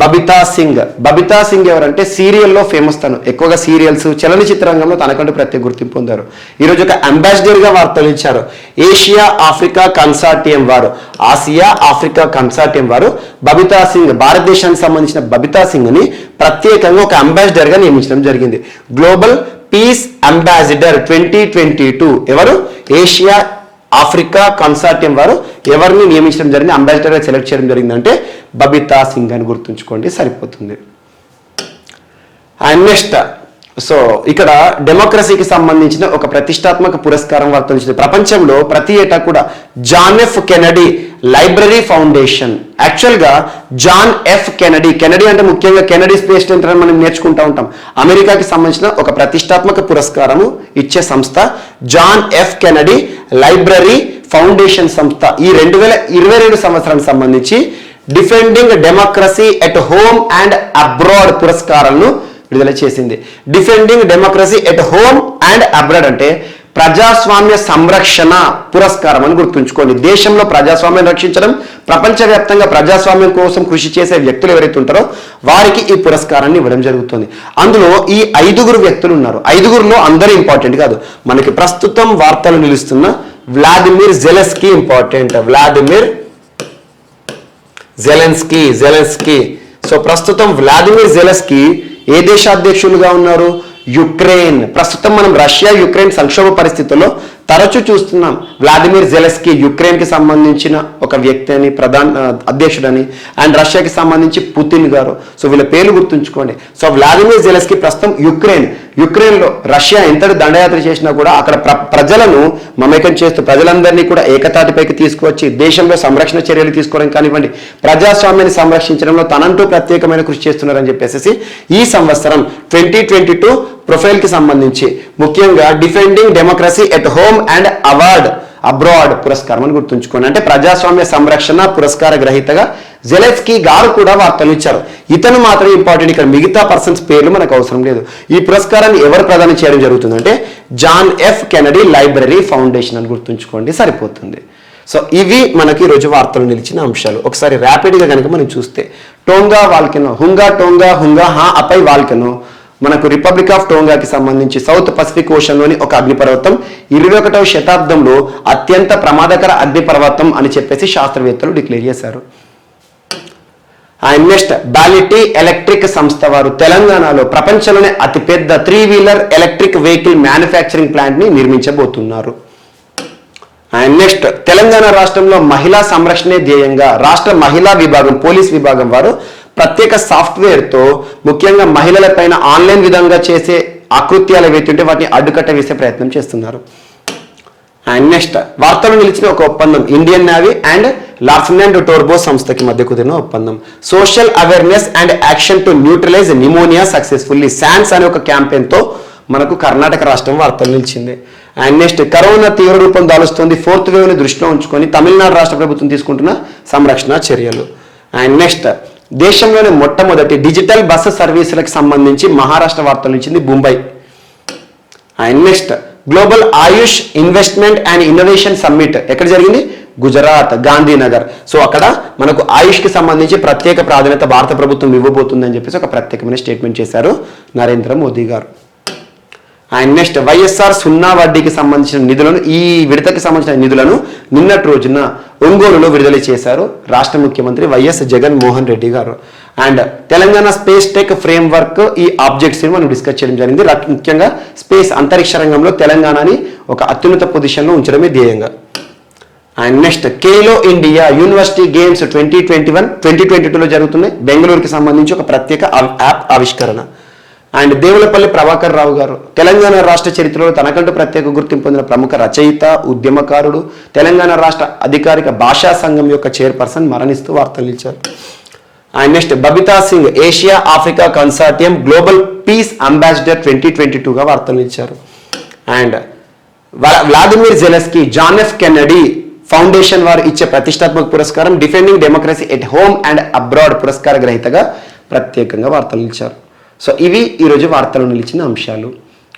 బబితా సింగ్. బబితా సింగ్ ఎవరంటే సీరియల్లో ఫేమస్. తను ఎక్కువగా సీరియల్స్, చలనచిత్ర రంగంలో తనకంటూ ప్రత్యేక గుర్తింపు పొందారు. ఈరోజు ఒక అంబాసిడర్గా వార్తలు ఇచ్చారు. ఏషియా ఆఫ్రికా కన్సార్టియం వారు, ఆసియా ఆఫ్రికా కన్సార్టియం వారు బబితా సింగ్, భారతదేశానికి సంబంధించిన బబితా సింగ్ని ప్రత్యేకంగా ఒక అంబాసిడర్గా నియమించడం జరిగింది. గ్లోబల్ పీస్ అంబాసిడర్ 2022 ఎవరు? ఏషియా ఆఫ్రికా కన్సార్టియం వారు ఎవరిని నియమించడం జరిగింది, అంబాసిడర్గా సెలెక్ట్ చేయడం జరిగిందంటే బబితా సింగ్ అని గుర్తుంచుకోండి, సరిపోతుంది. అండ్ నెక్స్ట్ సో ఇక్కడ డెమోక్రసీకి సంబంధించిన ఒక ప్రతిష్టాత్మక పురస్కారం వర్తించింది. ప్రపంచంలో ప్రతి ఏటా కూడా John F Kennedy library foundation, యాక్చువల్గా జాన్ ఎఫ్ కెనడీ, కెనడీ అంటే ముఖ్యంగా కెనడీ స్పేస్ సెంటర్ అని మనం నేర్చుకుంటూ ఉంటాం. అమెరికాకి సంబంధించిన ఒక ప్రతిష్టాత్మక పురస్కారము ఇచ్చే సంస్థ John F Kennedy library foundation సంస్థ ఈ 2022 సంవత్సరానికి సంబంధించి defending democracy at home and abroad పురస్కారాలను విడుదల చేసింది. Defending democracy at home and abroad అంటే ప్రజాస్వామ్య సంరక్షణ పురస్కారం అని గుర్తుంచుకోండి. దేశంలో ప్రజాస్వామ్యం రక్షించడం, ప్రపంచవ్యాప్తంగా ప్రజాస్వామ్యం కోసం కృషి చేసే వ్యక్తులు ఎవరైతే ఉంటారో వారికి ఈ పురస్కారాన్ని ఇవ్వడం జరుగుతుంది. అందులో ఈ 5 వ్యక్తులు ఉన్నారు. 5లో అందరూ ఇంపార్టెంట్ కాదు. మనకి ప్రస్తుతం వార్తలు నిలుస్తున్న Vladimir Zelensky important. Vladimir Zelensky. So ప్రస్తుతం వ్లాదిమిర్ జెలెన్స్కీ ఏ దేశ అధ్యక్షులుగా ఉన్నారు? యుక్రెయిన్. ప్రస్తుతం మనం రష్యా యుక్రెయిన్ సంక్షోభ పరిస్థితుల్లో తరచూ చూస్తున్నాం. వ్లాదిమిర్ జెలెన్స్కీ యుక్రెయిన్కి సంబంధించిన ఒక వ్యక్తి అని, అధ్యక్షుడని, అండ్ రష్యాకి సంబంధించి పుతిన్ గారు. సో వీళ్ళ పేర్లు గుర్తుంచుకోండి. సో వ్లాదిమిర్ జెలెన్స్కీ ప్రస్తుతం యుక్రెయిన్లో రష్యా ఎంతటి దండయాత్ర చేసినా కూడా అక్కడ ప్రజలను మమేకం చేస్తూ ప్రజలందరినీ కూడా ఏకతాటిపైకి తీసుకువచ్చి దేశంలో సంరక్షణ చర్యలు తీసుకోవడం కానివ్వండి, ప్రజాస్వామ్యాన్ని సంరక్షించడంలో తనంటూ ప్రత్యేకమైన కృషి చేస్తున్నారని చెప్పేసి ఈ సంవత్సరం 2022 ప్రొఫైల్కి సంబంధించి ముఖ్యంగా defending democracy at home and abroad పురస్కారం అని గుర్తుంచుకోండి. అంటే ప్రజాస్వామ్య సంరక్షణ పురస్కార గ్రహీతగా జెలెన్స్కీ గారు కూడా వార్తలు ఇచ్చారు. ఇతను మాత్రం ఇంపార్టెంట్, ఇక్కడ మిగతా పర్సన్స్ పేర్లు మనకు అవసరం లేదు. ఈ పురస్కారాన్ని ఎవరు ప్రదానం చేయడం జరుగుతుందంటే John F Kennedy library foundation అని గుర్తుంచుకోండి, సరిపోతుంది. సో ఇవి మనకి ఈరోజు వార్తలు నిలిచిన అంశాలు. ఒకసారి ర్యాపిడ్గా కనుక మనం చూస్తే టోంగా వాల్కెనో, హుంగా హా అపై వాల్కెనో మనకు రిపబ్లిక్ ఆఫ్ టోంగాకి సంబంధించి సౌత్ పసిఫిక్ ఓషన్లోని ఒక అగ్నిపర్వతం, 21వ శతాబ్దంలో అత్యంత ప్రమాదకర అగ్నిపర్వతం అని చెప్పేసి శాస్త్రవేత్తలు డిక్లేర్ చేశారు. అండ్ నెక్స్ట్ బాలిటీ ఎలక్ట్రిక్ సంస్థ వారు తెలంగాణలో ప్రపంచంలోనే అతిపెద్ద 3-వీలర్ ఎలక్ట్రిక్ వెహికల్ మ్యానుఫ్యాక్చరింగ్ ప్లాంట్ ని నిర్మించబోతున్నారు. అండ్ నెక్స్ట్ తెలంగాణ రాష్ట్రంలో మహిళా సంరక్షణే ధ్యేయంగా రాష్ట్ర మహిళా విభాగం, పోలీస్ విభాగం వారు ప్రత్యేక సాఫ్ట్వేర్తో ముఖ్యంగా మహిళలపైన ఆన్లైన్ విధంగా చేసే ఆకృత్యాలు ఏవైతుంటే వాటిని అడ్డుకట్ట వేసే ప్రయత్నం చేస్తున్నారు. అండ్ నెక్స్ట్ వార్తలు నిలిచిన ఒక ఒప్పందం Indian Navy and Larsen and టోర్బో సంస్థకి మధ్య కుదిరిన ఒప్పందం. Social awareness and action to neutralise pneumonia successfully, SAANS అనే ఒక క్యాంపెయిన్ తో మనకు కర్ణాటక రాష్ట్రం వార్తలు నిలిచింది. అండ్ నెక్స్ట్ కరోనా తీవ్ర రూపం దాలుస్తుంది, 4th వేవ్ ని దృష్టిలో ఉంచుకొని తమిళనాడు రాష్ట్ర ప్రభుత్వం తీసుకుంటున్న సంరక్షణ చర్యలు. అండ్ నెక్స్ట్ దేశంలోని మొట్టమొదటి డిజిటల్ బస్సు సర్వీసులకు సంబంధించి మహారాష్ట్ర వార్తలు ఇచ్చింది Mumbai. And next global Ayush investment and innovation summit ఎక్కడ జరిగింది? గుజరాత్, గాంధీనగర్. సో అక్కడ మనకు ఆయుష్ కి సంబంధించి ప్రత్యేక ప్రాధాన్యత భారత ప్రభుత్వం ఇవ్వబోతుందని చెప్పేసి ఒక ప్రత్యేకమైన స్టేట్మెంట్ చేశారు నరేంద్ర మోదీ గారు. అండ్ నెక్స్ట్ వైఎస్ఆర్ సున్నా వడ్డీకి సంబంధించిన నిధులను, ఈ విడతకి సంబంధించిన నిధులను నిన్నటి రోజున ఒంగోలులో విడుదల చేశారు రాష్ట్ర ముఖ్యమంత్రి వైఎస్ జగన్ మోహన్ రెడ్డి గారు. And Telangana space tech frame work, ఈ ఆబ్జెక్ట్స్ ని మనం డిస్కస్ చేయడం జరిగింది. ముఖ్యంగా స్పేస్ అంతరిక్ష రంగంలో తెలంగాణని ఒక అత్యున్నత పొజిషన్లో ఉంచడమే ధ్యేయంగా. And next Khelo India university games 2022లో జరుగుతున్నాయి. బెంగళూరుకి సంబంధించి ఒక ప్రత్యేక యాప్ ఆవిష్కరణ. అండ్ దేవులపల్లి ప్రభాకర్ రావు గారు తెలంగాణ రాష్ట్ర చరిత్రలో తనకంటూ ప్రత్యేక గుర్తింపు పొందిన ప్రముఖ రచయిత, ఉద్యమకారుడు, తెలంగాణ రాష్ట్ర అధికారిక భాషా సంఘం యొక్క చైర్పర్సన్ మరణిస్తూ వార్తలు ఇచ్చారు. And next Babita Singh Asia Africa consortium global peace ambassador 2022గా వార్తలు ఇచ్చారు. And Vladimir Zelensky John F Kennedy foundation వారు ఇచ్చే ప్రతిష్టాత్మక పురస్కారం defending democracy at home and abroad పురస్కార గ్రహీతగా ప్రత్యేకంగా వార్తలు ఇచ్చారు. సో ఇవి ఈరోజు వార్తలు నిలిచిన అంశాలు.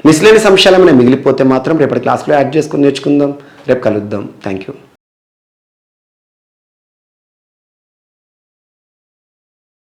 మిస్లేనియస్ అంశాలు ఏమైనా మిగిలిపోతే మాత్రం రేపటి క్లాస్లో యాడ్ చేసుకుని నేర్చుకుందాం. రేపు కలుద్దాం. Thank you.